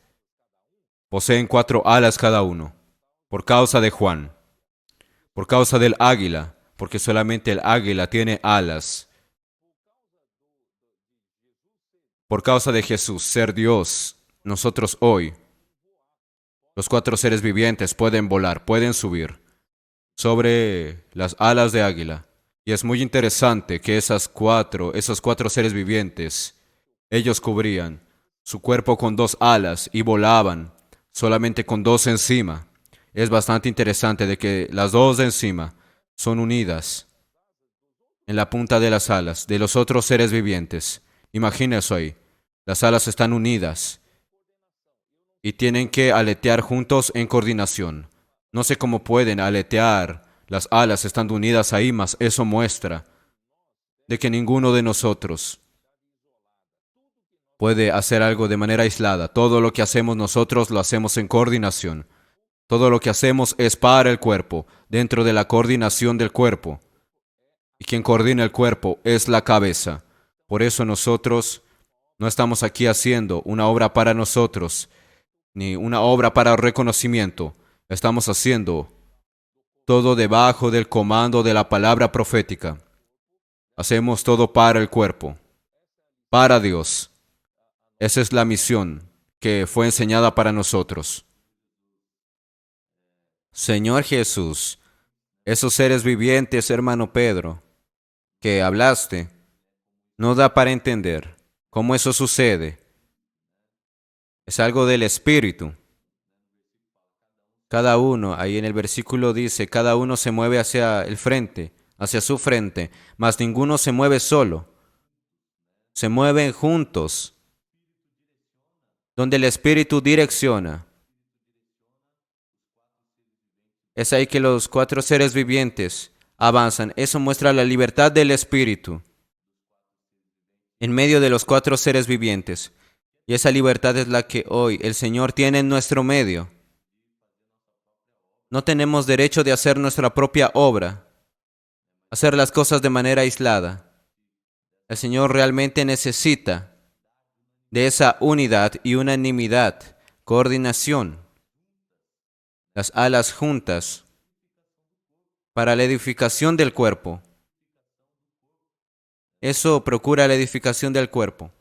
poseen 4 alas cada uno, por causa de Juan, por causa del águila, porque solamente el águila tiene alas. Por causa de Jesús, ser Dios, nosotros hoy, los 4 seres vivientes pueden volar, pueden subir sobre las alas de águila. Y es muy interesante que esos 4 seres vivientes, ellos cubrían su cuerpo con 2 alas y volaban solamente con 2 encima. Es bastante interesante de que las 2 de encima son unidas en la punta de las alas de los otros seres vivientes. Imagínense ahí, las alas están unidas y tienen que aletear juntos en coordinación. No sé cómo pueden aletear las alas estando unidas ahí, mas eso muestra de que ninguno de nosotros puede hacer algo de manera aislada. Todo lo que hacemos nosotros lo hacemos en coordinación. Todo lo que hacemos es para el cuerpo, dentro de la coordinación del cuerpo. Y quien coordina el cuerpo es la cabeza. Por eso nosotros no estamos aquí haciendo una obra para nosotros, ni una obra para reconocimiento. Estamos haciendo todo debajo del comando de la palabra profética. Hacemos todo para el cuerpo, para Dios. Esa es la misión que fue enseñada para nosotros. Señor Jesús, esos seres vivientes, hermano Pedro, que hablaste, no da para entender cómo eso sucede. Es algo del Espíritu. Cada uno, ahí en el versículo dice, cada uno se mueve hacia el frente, hacia su frente, mas ninguno se mueve solo. Se mueven juntos, donde el Espíritu direcciona. Es ahí que los 4 seres vivientes avanzan. Eso muestra la libertad del Espíritu en medio de los 4 seres vivientes. Y esa libertad es la que hoy el Señor tiene en nuestro medio. No tenemos derecho de hacer nuestra propia obra, hacer las cosas de manera aislada. El Señor realmente necesita de esa unidad y unanimidad, coordinación, las alas juntas para la edificación del cuerpo. Eso procura la edificación del cuerpo.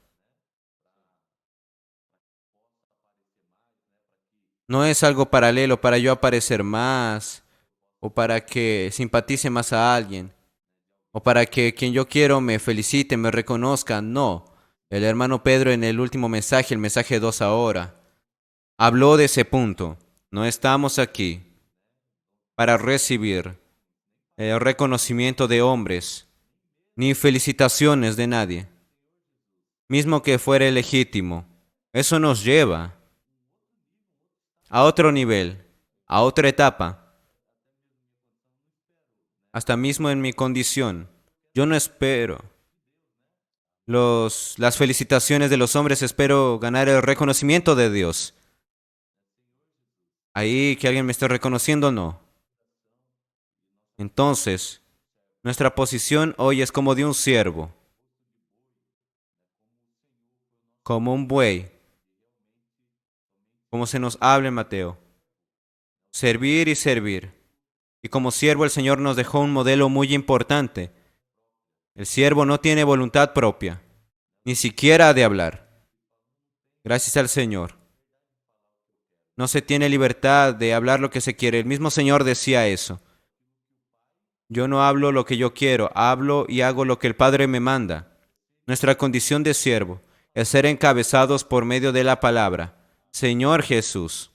No es algo paralelo para yo aparecer más, o para que simpatice más a alguien, o para que quien yo quiero me felicite, me reconozca. No. El hermano Pedro en el último mensaje, el mensaje 2 ahora, habló de ese punto. No estamos aquí para recibir el reconocimiento de hombres, ni felicitaciones de nadie, mismo que fuere legítimo. Eso nos lleva a otro nivel, a otra etapa, hasta mismo en mi condición. Yo no espero las felicitaciones de los hombres, espero ganar el reconocimiento de Dios. Ahí que alguien me esté reconociendo, no. Entonces, nuestra posición hoy es como de un siervo, como un buey, como se nos habla en Mateo. Servir y servir. Y como siervo el Señor nos dejó un modelo muy importante. El siervo no tiene voluntad propia, ni siquiera de hablar. Gracias al Señor. No se tiene libertad de hablar lo que se quiere. El mismo Señor decía eso. Yo no hablo lo que yo quiero, hablo y hago lo que el Padre me manda. Nuestra condición de siervo es ser encabezados por medio de la palabra. Señor Jesús.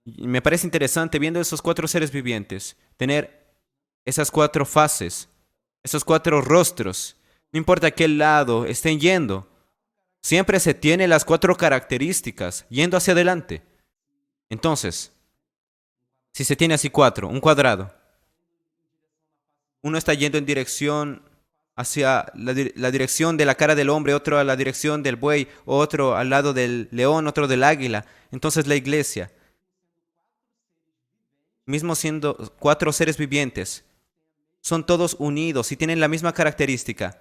Y me parece interesante viendo esos 4 seres vivientes, tener esas 4 fases, esos 4 rostros. No importa a qué lado estén yendo, siempre se tiene las 4 características yendo hacia adelante. Entonces, si se tiene así 4, un cuadrado, uno está yendo en dirección hacia la dirección de la cara del hombre, otro a la dirección del buey, otro al lado del león, otro del águila. Entonces la iglesia, mismo siendo 4 seres vivientes, son todos unidos y tienen la misma característica.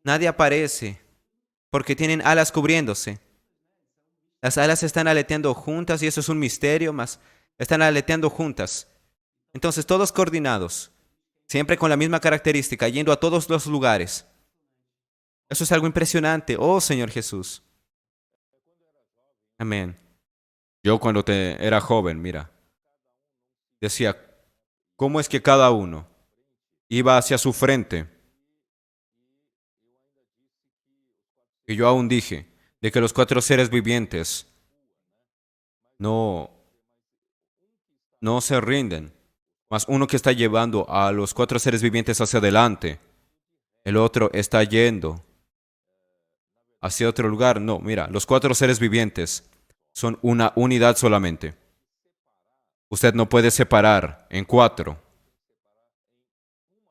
Nadie aparece porque tienen alas cubriéndose. Las alas están aleteando juntas y eso es un misterio, mas están aleteando juntas. Entonces todos coordinados, siempre con la misma característica, yendo a todos los lugares. Eso es algo impresionante. Oh Señor Jesús. Amén. Yo cuando era joven, mira, decía, ¿cómo es que cada uno iba hacia su frente? Y yo aún dije de que los 4 seres vivientes no, no se rinden, mas uno que está llevando a los 4 seres vivientes hacia adelante, el otro está yendo hacia otro lugar. No, mira, los 4 seres vivientes son una unidad solamente. Usted no puede separar en 4.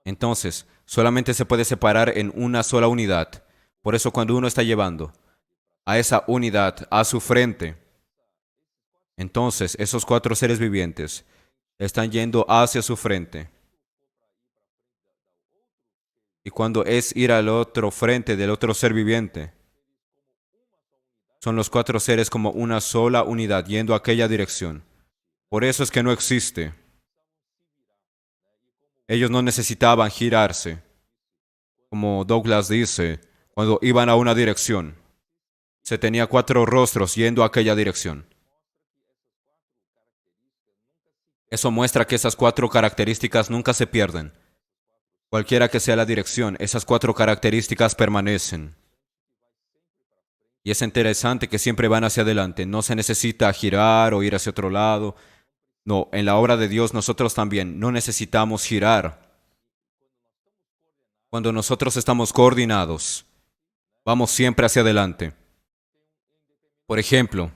Entonces, solamente se puede separar en una sola unidad. Por eso cuando uno está llevando a esa unidad a su frente, entonces esos 4 seres vivientes están yendo hacia su frente. Y cuando es ir al otro frente del otro ser viviente, son los 4 seres como una sola unidad yendo a aquella dirección. Por eso es que no existe. Ellos no necesitaban girarse, como Douglas dice, cuando iban a una dirección. Se tenía 4 rostros yendo a aquella dirección. Eso muestra que esas 4 características nunca se pierden. Cualquiera que sea la dirección, esas 4 características permanecen. Y es interesante que siempre van hacia adelante. No se necesita girar o ir hacia otro lado. No, en la obra de Dios nosotros también no necesitamos girar. Cuando nosotros estamos coordinados, vamos siempre hacia adelante. Por ejemplo,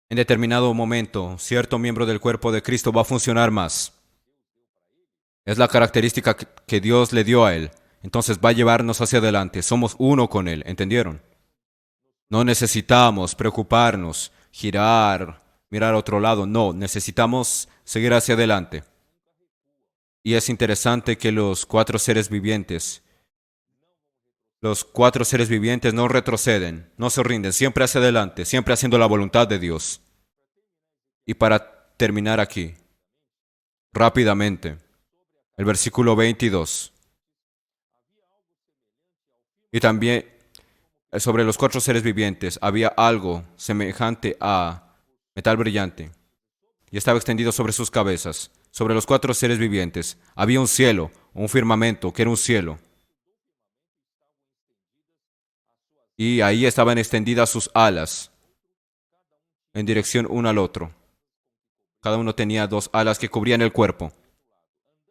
en determinado momento, cierto miembro del cuerpo de Cristo va a funcionar más. Es la característica que Dios le dio a Él. Entonces va a llevarnos hacia adelante. Somos uno con Él, ¿entendieron? No necesitamos preocuparnos, girar, mirar a otro lado. No, necesitamos seguir hacia adelante. Y es interesante que los cuatro seres vivientes no retroceden, no se rinden, siempre hacia adelante, siempre haciendo la voluntad de Dios. Y para terminar aquí, rápidamente, el versículo 22. Y también sobre los cuatro seres vivientes había algo semejante a metal brillante y estaba extendido sobre sus cabezas. Sobre los cuatro seres vivientes había un cielo, un firmamento que era un cielo. Y ahí estaban extendidas sus alas en dirección uno al otro. Cada uno tenía dos alas que cubrían el cuerpo.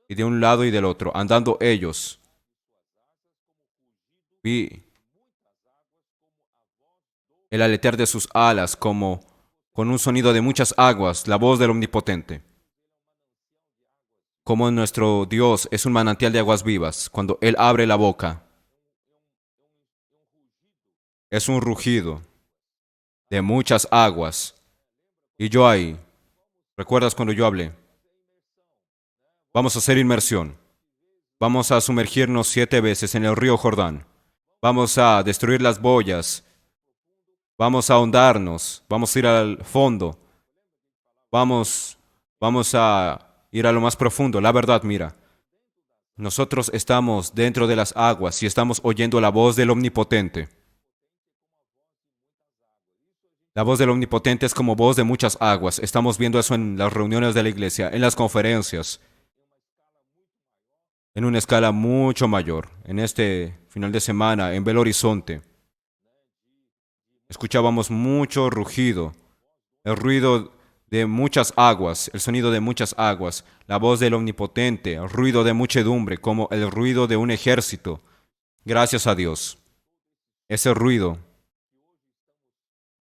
Y de un lado y del otro, andando ellos, vi el aletear de sus alas como con un sonido de muchas aguas, la voz del Omnipotente. Como nuestro Dios es un manantial de aguas vivas, cuando Él abre la boca, es un rugido de muchas aguas. Y yo ahí, ¿recuerdas cuando yo hablé? Vamos a hacer inmersión. Vamos a sumergirnos 7 veces en el río Jordán. Vamos a destruir las boyas. Vamos a ahondarnos. Vamos a ir al fondo. Vamos a ir a lo más profundo. La verdad, mira. Nosotros estamos dentro de las aguas y estamos oyendo la voz del Omnipotente. La voz del Omnipotente es como voz de muchas aguas. Estamos viendo eso en las reuniones de la iglesia, en las conferencias, en una escala mucho mayor. En este final de semana, en Belo Horizonte, escuchábamos mucho rugido, el ruido de muchas aguas, el sonido de muchas aguas, la voz del Omnipotente, el ruido de muchedumbre, como el ruido de un ejército. Gracias a Dios. Ese ruido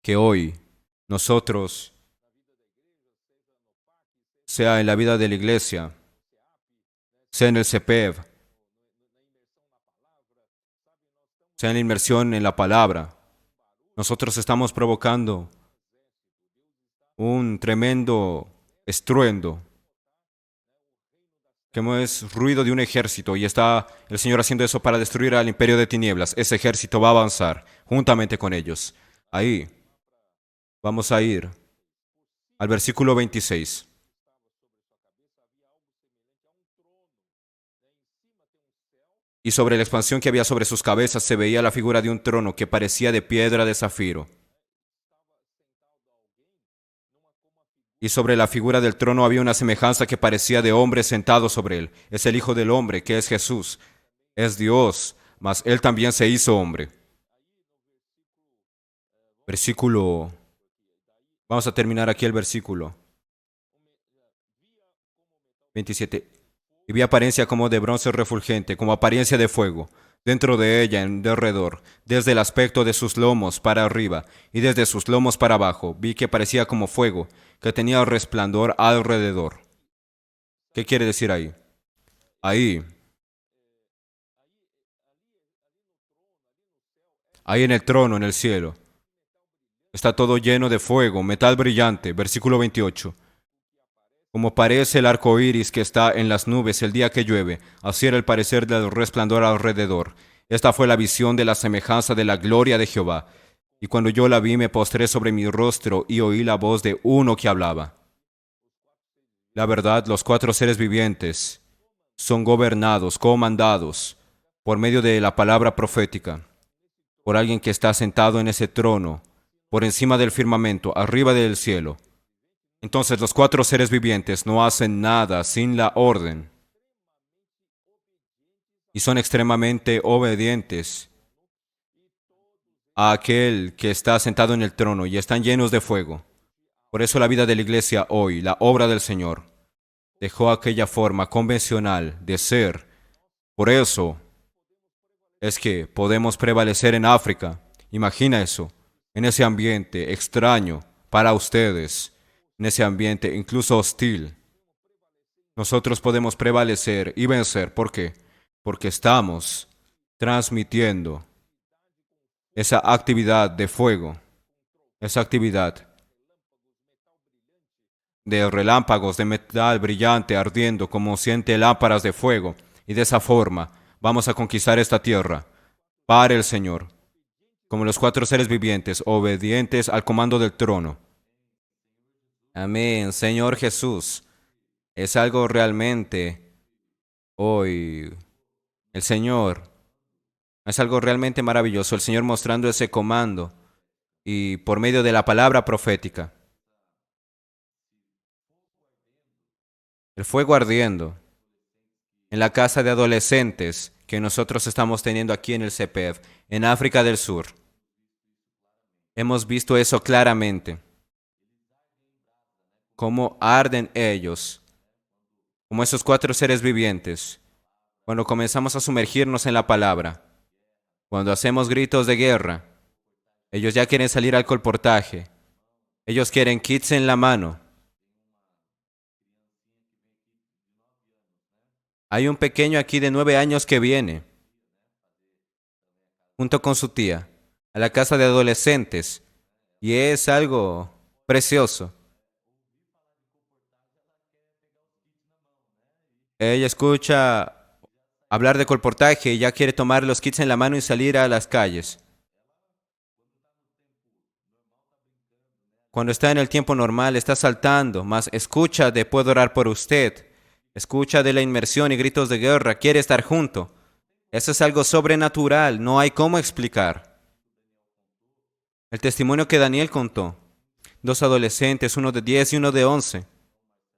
que hoy nosotros, sea en la vida de la iglesia, sea en el CEPEV, sea en la inmersión en la palabra, nosotros estamos provocando un tremendo estruendo, como es ruido de un ejército, y está el Señor haciendo eso para destruir al imperio de tinieblas. Ese ejército va a avanzar juntamente con ellos. Ahí vamos a ir al versículo 26. Y sobre la expansión que había sobre sus cabezas se veía la figura de un trono que parecía de piedra de zafiro. Y sobre la figura del trono había una semejanza que parecía de hombre sentado sobre él. Es el Hijo del Hombre, que es Jesús. Es Dios, mas Él también se hizo hombre. Versículo... Vamos a terminar aquí el versículo 27. Y vi apariencia como de bronce refulgente, como apariencia de fuego, dentro de ella en derredor, desde el aspecto de sus lomos para arriba y desde sus lomos para abajo, vi que parecía como fuego, que tenía resplandor alrededor. ¿Qué quiere decir ahí? Ahí en el trono, en el cielo, está todo lleno de fuego, metal brillante. Versículo 28. Como parece el arco iris que está en las nubes el día que llueve, así era el parecer del resplandor alrededor. Esta fue la visión de la semejanza de la gloria de Jehová. Y cuando yo la vi, me postré sobre mi rostro y oí la voz de uno que hablaba. La verdad, los cuatro seres vivientes son gobernados, comandados, por medio de la palabra profética, por alguien que está sentado en ese trono, por encima del firmamento, arriba del cielo. Entonces los cuatro seres vivientes no hacen nada sin la orden y son extremadamente obedientes a aquel que está sentado en el trono y están llenos de fuego. Por eso la vida de la iglesia hoy, la obra del Señor, dejó aquella forma convencional de ser. Por eso es que podemos prevalecer en África. Imagina eso, en ese ambiente extraño para ustedes, en ese ambiente incluso hostil. nosotros podemos prevalecer y vencer. ¿Por qué? Porque estamos transmitiendo esa actividad de fuego, esa actividad de relámpagos de metal brillante ardiendo como 100 lámparas de fuego. Y de esa forma vamos a conquistar esta tierra para el Señor, como los 4 seres vivientes, obedientes al comando del trono. Amén, Señor Jesús. Es algo realmente hoy, el Señor, es algo realmente maravilloso, el Señor mostrando ese comando y por medio de la palabra profética. El fuego ardiendo en la casa de adolescentes que nosotros estamos teniendo aquí en el CEPEV, en África del Sur. Hemos visto eso claramente, cómo arden ellos, como esos 4 seres vivientes, cuando comenzamos a sumergirnos en la palabra, cuando hacemos gritos de guerra. Ellos ya quieren salir al colportaje, ellos quieren kits en la mano. Hay un pequeño aquí de 9 años que viene, junto con su tía, a la casa de adolescentes, y es algo precioso. Ella escucha hablar de colportaje y ya quiere tomar los kits en la mano y salir a las calles. Cuando está en el tiempo normal, está saltando, mas escucha de puedo orar por usted. Escucha de la inmersión y gritos de guerra, quiere estar junto. Eso es algo sobrenatural, no hay cómo explicar. El testimonio que Daniel contó, 2 adolescentes, uno de 10 y uno de 11,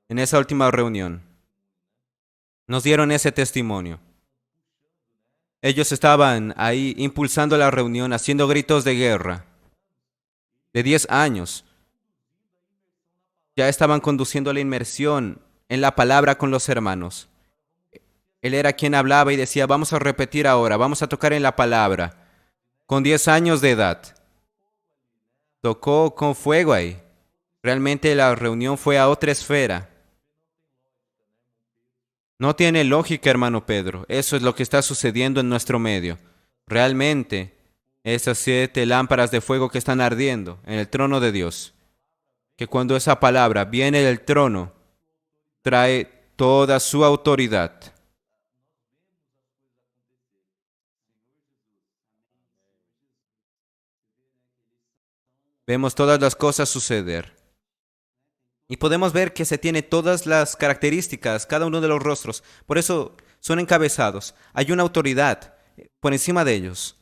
en esa última reunión, nos dieron ese testimonio. Ellos estaban ahí impulsando la reunión, haciendo gritos de guerra, de 10 años. Ya estaban conduciendo la inmersión en la palabra con los hermanos. Él era quien hablaba y decía, vamos a repetir ahora, vamos a tocar en la palabra. Con 10 años de edad. Tocó con fuego ahí. Realmente la reunión fue a otra esfera. No tiene lógica, hermano Pedro. Eso es lo que está sucediendo en nuestro medio. Realmente, esas 7 lámparas de fuego que están ardiendo en el trono de Dios, que cuando esa palabra viene del trono, trae toda su autoridad. Vemos todas las cosas suceder. Y podemos ver que se tiene todas las características, cada uno de los rostros. Por eso son encabezados. Hay una autoridad por encima de ellos.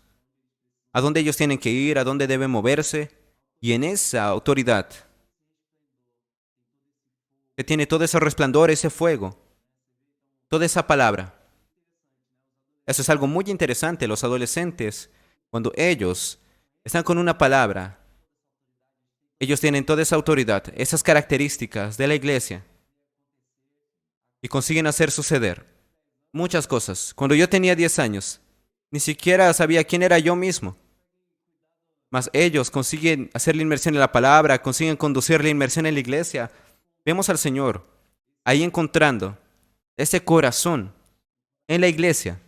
A dónde ellos tienen que ir, a dónde deben moverse. Y en esa autoridad se tiene todo ese resplandor, ese fuego, toda esa palabra. Eso es algo muy interesante. Los adolescentes, cuando ellos están con una palabra, ellos tienen toda esa autoridad, esas características de la iglesia y consiguen hacer suceder muchas cosas. Cuando yo tenía 10 años, ni siquiera sabía quién era yo mismo. Mas ellos consiguen hacer la inmersión en la palabra, consiguen conducir la inmersión en la iglesia. Vemos al Señor ahí encontrando ese corazón en la iglesia.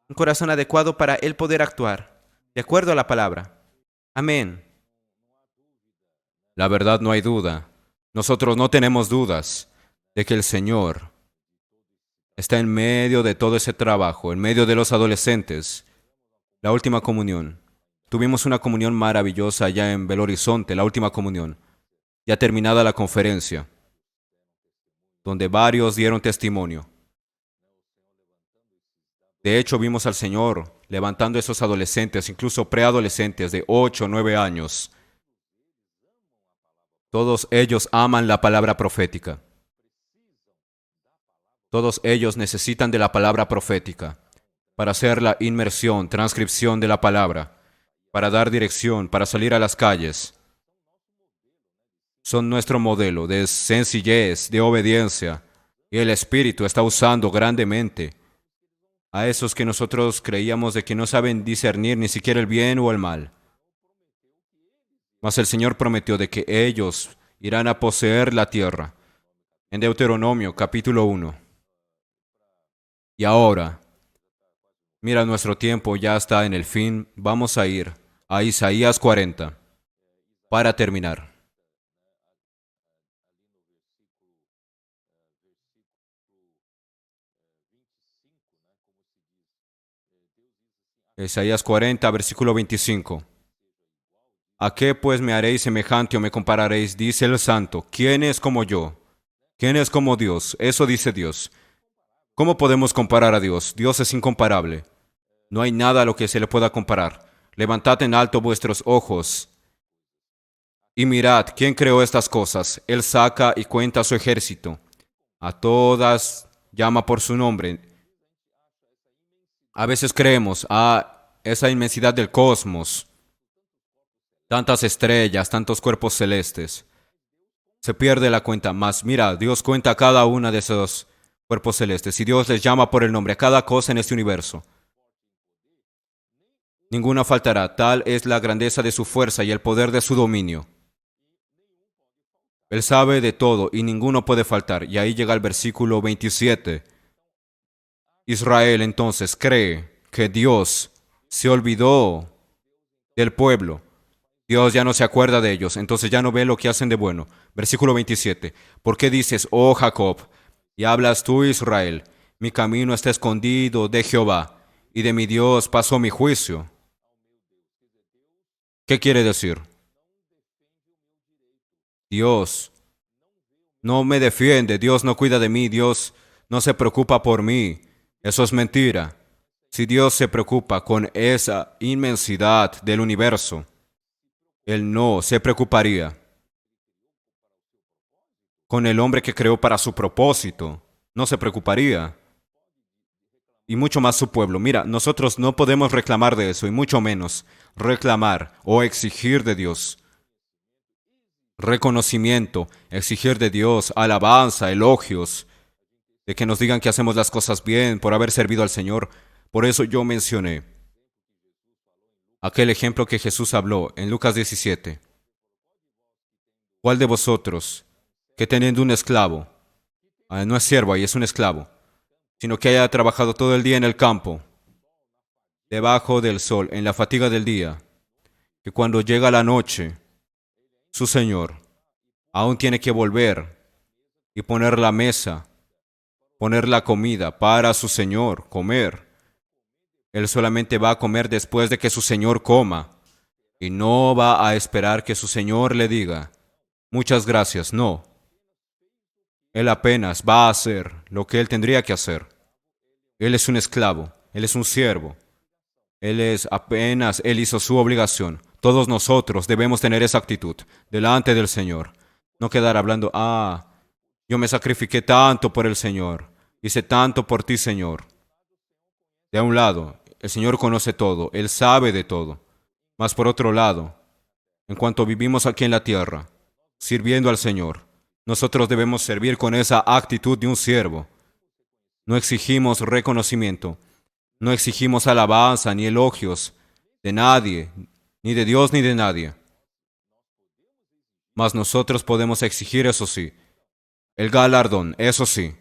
Un corazón adecuado para Él poder actuar, de acuerdo a la palabra. Amén. La verdad, no hay duda. Nosotros no tenemos dudas de que el Señor está en medio de todo ese trabajo, en medio de los adolescentes. La última comunión. Tuvimos una comunión maravillosa allá en Belo Horizonte, la última comunión. Ya terminada la conferencia, donde varios dieron testimonio. De hecho, vimos al Señor levantando a esos adolescentes, incluso preadolescentes de 8 o 9 años. Todos ellos aman la palabra profética. Todos ellos necesitan de la palabra profética para hacer la inmersión, transcripción de la palabra, para dar dirección, para salir a las calles. Son nuestro modelo de sencillez, de obediencia, y el Espíritu está usando grandemente a esos que nosotros creíamos de que no saben discernir ni siquiera el bien o el mal. Mas el Señor prometió de que ellos irán a poseer la tierra. en Deuteronomio capítulo 1. Y ahora, mira, nuestro tiempo ya está en el fin. Vamos a ir a Isaías 40 para terminar. Isaías 40, versículo 25. ¿A qué pues me haréis semejante o me compararéis? Dice el Santo. ¿Quién es como yo? ¿Quién es como Dios? Eso dice Dios. ¿Cómo podemos comparar a Dios? Dios es incomparable. No hay nada a lo que se le pueda comparar. Levantad en alto vuestros ojos y mirad, ¿quién creó estas cosas? Él saca y cuenta su ejército. A todas llama por su nombre. A veces creemos, esa inmensidad del cosmos, tantas estrellas, tantos cuerpos celestes. Se pierde la cuenta, mas mira, Dios cuenta cada una de esos cuerpos celestes y Dios les llama por el nombre a cada cosa en este universo. Ninguna faltará, tal es la grandeza de su fuerza y el poder de su dominio. Él sabe de todo y ninguno puede faltar. Y ahí llega el versículo 27. Israel entonces cree que Dios se olvidó del pueblo. Dios ya no se acuerda de ellos, entonces ya no ve lo que hacen de bueno. Versículo 27. ¿Por qué dices, oh Jacob, y hablas tú, Israel? Mi camino está escondido de Jehová, y de mi Dios pasó mi juicio. ¿Qué quiere decir? Dios no me defiende, Dios no cuida de mí, Dios no se preocupa por mí. Eso es mentira. Si Dios se preocupa con esa inmensidad del universo, Él no se preocuparía con el hombre que creó para su propósito. No se preocuparía. Y mucho más su pueblo. Mira, nosotros no podemos reclamar de eso, y mucho menos reclamar o exigir de Dios reconocimiento, exigir de Dios alabanza, elogios, de que nos digan que hacemos las cosas bien por haber servido al Señor. Por eso yo mencioné aquel ejemplo que Jesús habló en Lucas 17. ¿Cuál de vosotros, que teniendo un esclavo, no es siervo y es un esclavo, sino que haya trabajado todo el día en el campo, debajo del sol, en la fatiga del día, que cuando llega la noche, su Señor aún tiene que volver y poner la mesa, poner la comida para su Señor, comer? Él solamente va a comer después de que su Señor coma y no va a esperar que su Señor le diga, muchas gracias, no. Él apenas va a hacer lo que él tendría que hacer. Él es un esclavo, él es un siervo. Él hizo su obligación. Todos nosotros debemos tener esa actitud delante del Señor. No quedar hablando, yo me sacrifiqué tanto por el Señor, hice tanto por ti, Señor. De un lado, el Señor conoce todo, Él sabe de todo. Mas por otro lado, en cuanto vivimos aquí en la tierra, sirviendo al Señor, nosotros debemos servir con esa actitud de un siervo. No exigimos reconocimiento, no exigimos alabanza ni elogios de nadie, ni de Dios ni de nadie. Mas nosotros podemos exigir, eso sí, el galardón, eso sí.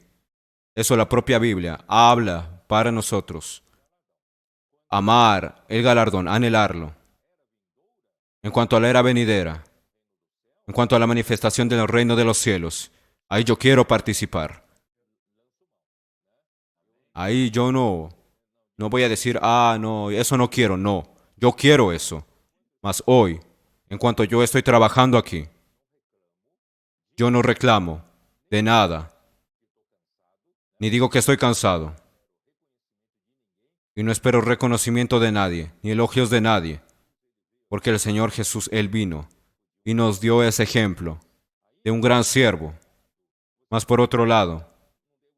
Eso la propia Biblia habla para nosotros. Amar el galardón, anhelarlo. En cuanto a la era venidera, en cuanto a la manifestación del reino de los cielos, ahí yo quiero participar. Ahí yo no voy a decir, no, eso no quiero, no. Yo quiero eso. Mas hoy, en cuanto yo estoy trabajando aquí, yo no reclamo de nada, ni digo que estoy cansado, y no espero reconocimiento de nadie, ni elogios de nadie, porque el Señor Jesús, Él vino y nos dio ese ejemplo de un gran siervo. Mas por otro lado,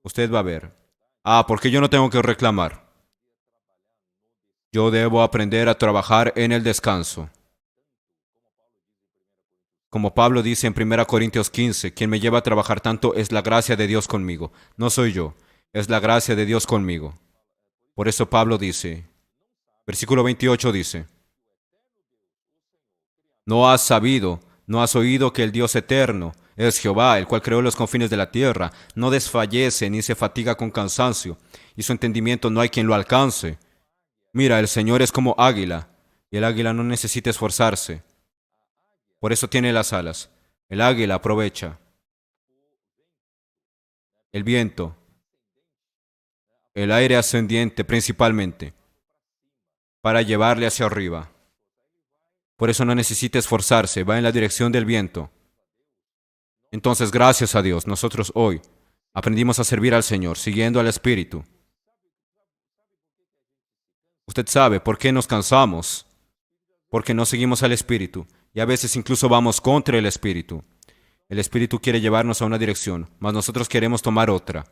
usted va a ver, porque yo no tengo que reclamar. Yo debo aprender a trabajar en el descanso. Como Pablo dice en 1 Corintios 15, quien me lleva a trabajar tanto es la gracia de Dios conmigo. No soy yo, es la gracia de Dios conmigo. Por eso Pablo dice, versículo 28 dice, no has sabido, no has oído que el Dios eterno, es Jehová, el cual creó los confines de la tierra. No desfallece ni se fatiga con cansancio, y su entendimiento no hay quien lo alcance. Mira, el Señor es como águila, y el águila no necesita esforzarse. Por eso tiene las alas. El águila aprovecha el viento, el aire ascendiente principalmente, para llevarle hacia arriba. Por eso no necesita esforzarse, va en la dirección del viento. Entonces, gracias a Dios, nosotros hoy aprendimos a servir al Señor, siguiendo al Espíritu. Usted sabe por qué nos cansamos, porque no seguimos al Espíritu, y a veces incluso vamos contra el Espíritu. El Espíritu quiere llevarnos a una dirección, mas nosotros queremos tomar otra.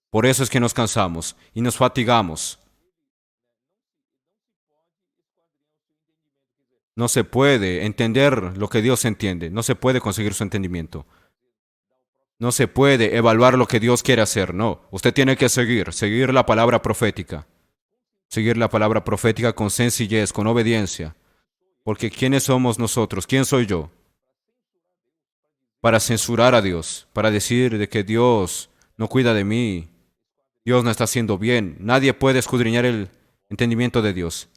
Por eso es que nos cansamos y nos fatigamos. No se puede entender lo que Dios entiende, no se puede conseguir su entendimiento. No se puede evaluar lo que Dios quiere hacer, no. Usted tiene que seguir la palabra profética. Seguir la palabra profética con sencillez, con obediencia. Porque ¿quiénes somos nosotros? ¿Quién soy yo? Para censurar a Dios, para decir de que Dios no cuida de mí, Dios no está haciendo bien. Nadie puede escudriñar el entendimiento de Dios.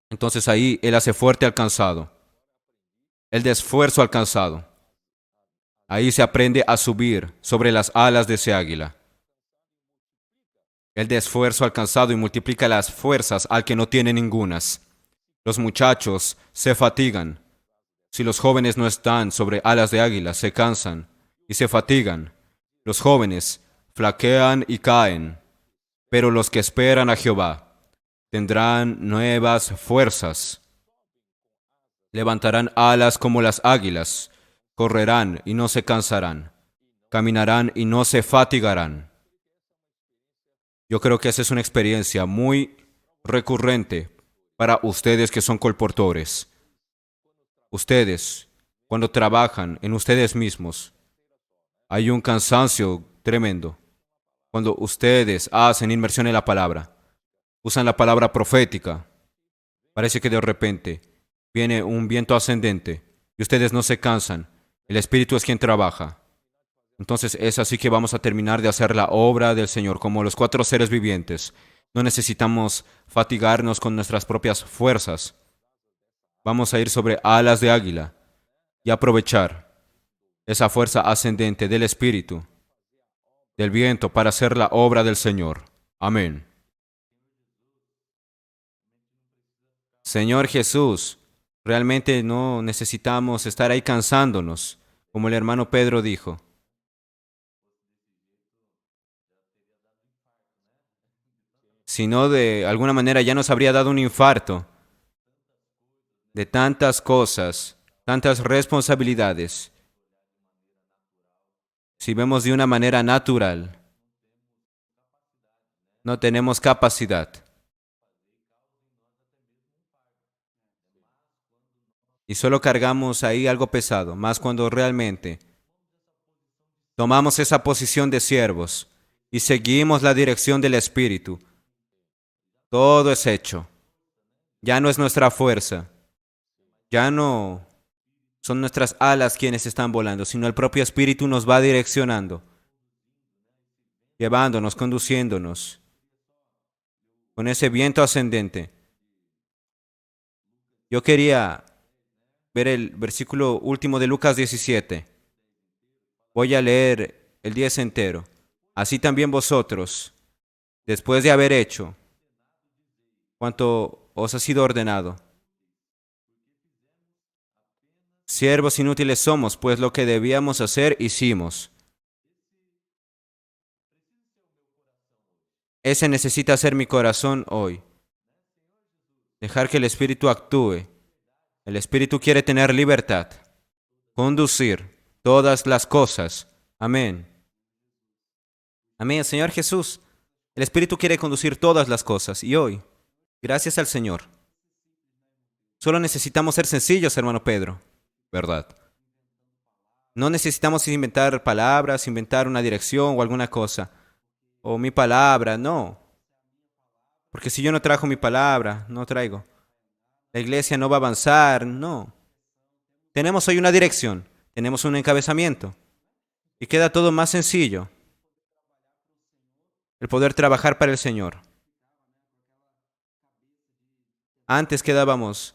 Entonces ahí Él hace fuerte al cansado. Él da esfuerzo al cansado. Ahí se aprende a subir sobre las alas de ese águila. Él da esfuerzo al cansado y multiplica las fuerzas al que no tiene ningunas. Los muchachos se fatigan. Si los jóvenes no están sobre alas de águila, se cansan y se fatigan. Los jóvenes flaquean y caen. Pero los que esperan a Jehová tendrán nuevas fuerzas. Levantarán alas como las águilas. Correrán y no se cansarán. Caminarán y no se fatigarán. Yo creo que esa es una experiencia muy recurrente para ustedes que son colportores. Ustedes, cuando trabajan en ustedes mismos, hay un cansancio tremendo. Cuando ustedes hacen inmersión en la palabra, usan la palabra profética, parece que de repente viene un viento ascendente y ustedes no se cansan. El Espíritu es quien trabaja. Entonces es así que vamos a terminar de hacer la obra del Señor como los 4 seres vivientes. No necesitamos fatigarnos con nuestras propias fuerzas. Vamos a ir sobre alas de águila y aprovechar esa fuerza ascendente del Espíritu, del viento, para hacer la obra del Señor. Amén. Señor Jesús, realmente no necesitamos estar ahí cansándonos, como el hermano Pedro dijo. Si no, de alguna manera ya nos habría dado un infarto de tantas cosas, tantas responsabilidades. Si vemos de una manera natural, no tenemos capacidad. Y solo cargamos ahí algo pesado, más cuando realmente tomamos esa posición de siervos y seguimos la dirección del Espíritu. Todo es hecho. Ya no es nuestra fuerza. Ya no son nuestras alas quienes están volando, sino el propio Espíritu nos va direccionando, llevándonos, conduciéndonos con ese viento ascendente. Yo quería ver el versículo último de Lucas 17. Voy a leer el 10 entero. Así también vosotros, después de haber hecho cuanto os ha sido ordenado, siervos inútiles somos, pues lo que debíamos hacer hicimos. Ese necesita ser mi corazón hoy. Dejar que el Espíritu actúe. El Espíritu quiere tener libertad. Conducir todas las cosas. Amén. Amén, Señor Jesús. El Espíritu quiere conducir todas las cosas. Y hoy, gracias al Señor, solo necesitamos ser sencillos, hermano Pedro. ¿Verdad? No necesitamos inventar palabras, inventar una dirección o alguna cosa. O mi palabra, no. Porque si yo no trajo mi palabra, no traigo. La iglesia no va a avanzar, no. Tenemos hoy una dirección. tenemos un encabezamiento y queda todo más sencillo. El poder trabajar para el Señor. Antes quedábamos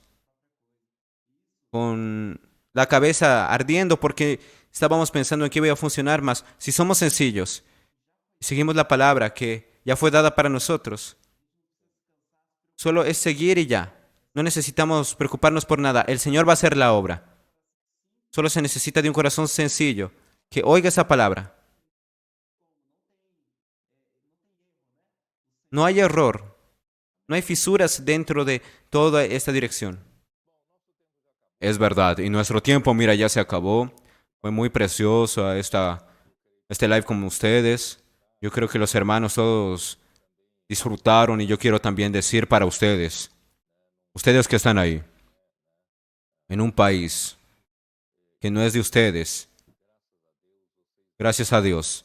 con la cabeza ardiendo porque estábamos pensando en qué iba a funcionar más. Si somos sencillos y seguimos la palabra que ya fue dada para nosotros, solo es seguir y ya. No necesitamos preocuparnos por nada. El Señor va a hacer la obra. Solo se necesita de un corazón sencillo que oiga esa palabra. No hay error. No hay fisuras dentro de toda esta dirección. Es verdad, y nuestro tiempo, mira, ya se acabó. Fue muy precioso este live con ustedes. Yo creo que los hermanos todos disfrutaron y yo quiero también decir para ustedes que están ahí, en un país que no es de ustedes, gracias a Dios,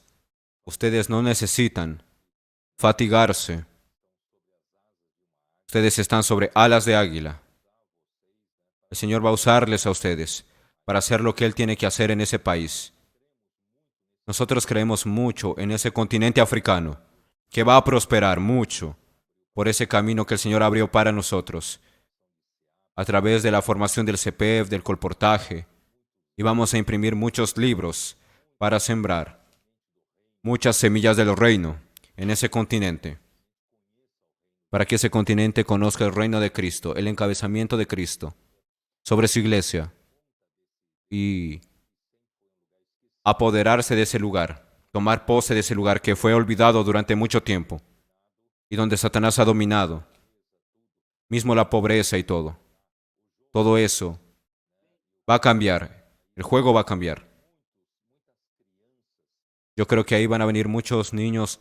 ustedes no necesitan fatigarse. Ustedes están sobre alas de águila. El Señor va a usarles a ustedes para hacer lo que Él tiene que hacer en ese país. Nosotros creemos mucho en ese continente africano, que va a prosperar mucho por ese camino que el Señor abrió para nosotros, a través de la formación del CEPEV, del colportaje, y vamos a imprimir muchos libros para sembrar muchas semillas del reino en ese continente, para que ese continente conozca el reino de Cristo, el encabezamiento de Cristo sobre su iglesia y apoderarse de ese lugar, tomar pose de ese lugar que fue olvidado durante mucho tiempo y donde Satanás ha dominado, mismo la pobreza y todo. Todo eso va a cambiar, el juego va a cambiar. Yo creo que ahí van a venir muchos niños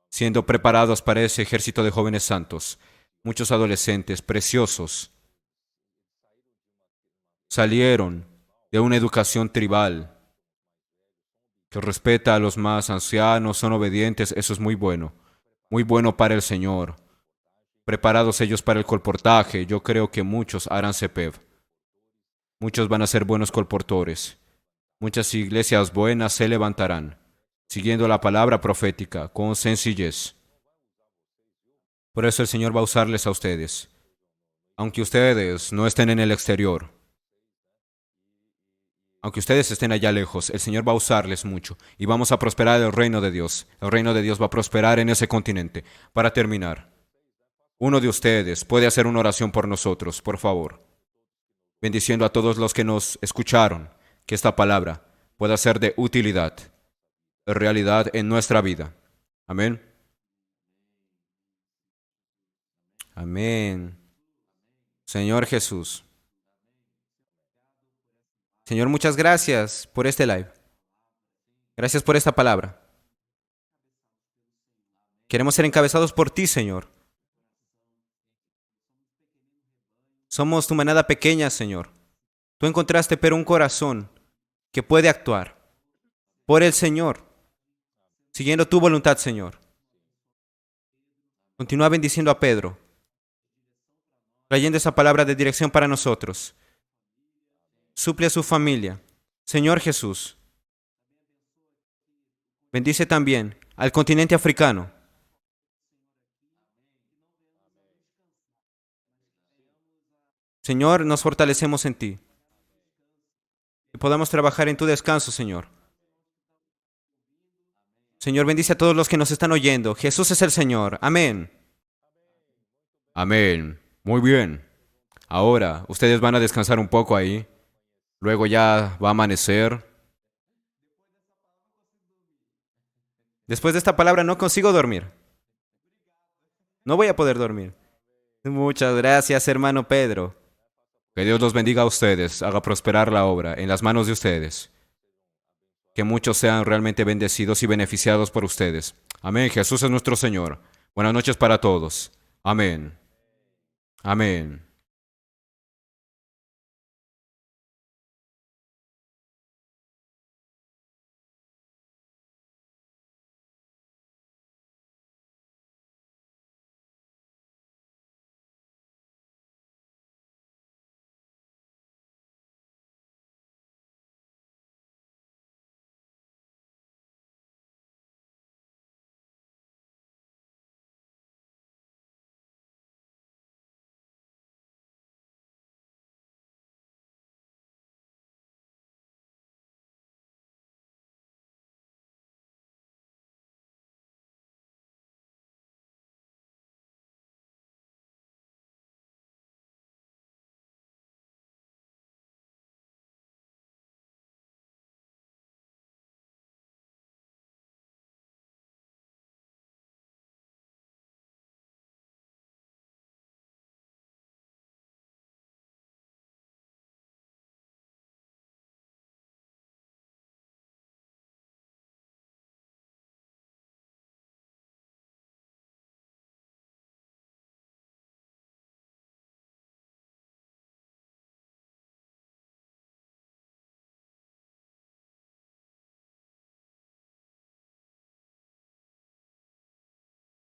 siendo preparados para ese ejército de jóvenes santos, muchos adolescentes preciosos. Salieron de una educación tribal que respeta a los más ancianos, son obedientes, eso es muy bueno para el Señor. Preparados ellos para el colportaje, yo creo que muchos harán CEPEV. Muchos van a ser buenos colportores. Muchas iglesias buenas se levantarán, siguiendo la palabra profética con sencillez. Por eso el Señor va a usarles a ustedes. Aunque ustedes no estén en el exterior, aunque ustedes estén allá lejos, el Señor va a usarles mucho y vamos a prosperar el reino de Dios. El reino de Dios va a prosperar en ese continente. Para terminar, uno de ustedes puede hacer una oración por nosotros, por favor, bendiciendo a todos los que nos escucharon, que esta palabra pueda ser de utilidad, de realidad en nuestra vida. Amén. Amén. Señor Jesús. Señor, muchas gracias por este live. Gracias por esta palabra. Queremos ser encabezados por ti, Señor. Somos tu manada pequeña, Señor. Tú encontraste, pero un corazón que puede actuar por el Señor, siguiendo tu voluntad, Señor. Continúa bendiciendo a Pedro, trayendo esa palabra de dirección para nosotros. Suple a su familia. Señor Jesús, bendice también al continente africano. Señor, nos fortalecemos en ti. Y podamos trabajar en tu descanso, Señor. Señor, bendice a todos los que nos están oyendo. Jesús es el Señor. Amén. Amén. Muy bien. Ahora, ustedes van a descansar un poco ahí. Luego ya va a amanecer. Después de esta palabra no consigo dormir. No voy a poder dormir. Muchas gracias, hermano Pedro. Que Dios los bendiga a ustedes, haga prosperar la obra en las manos de ustedes. Que muchos sean realmente bendecidos y beneficiados por ustedes. Amén. Jesús es nuestro Señor. Buenas noches para todos. Amén. Amén.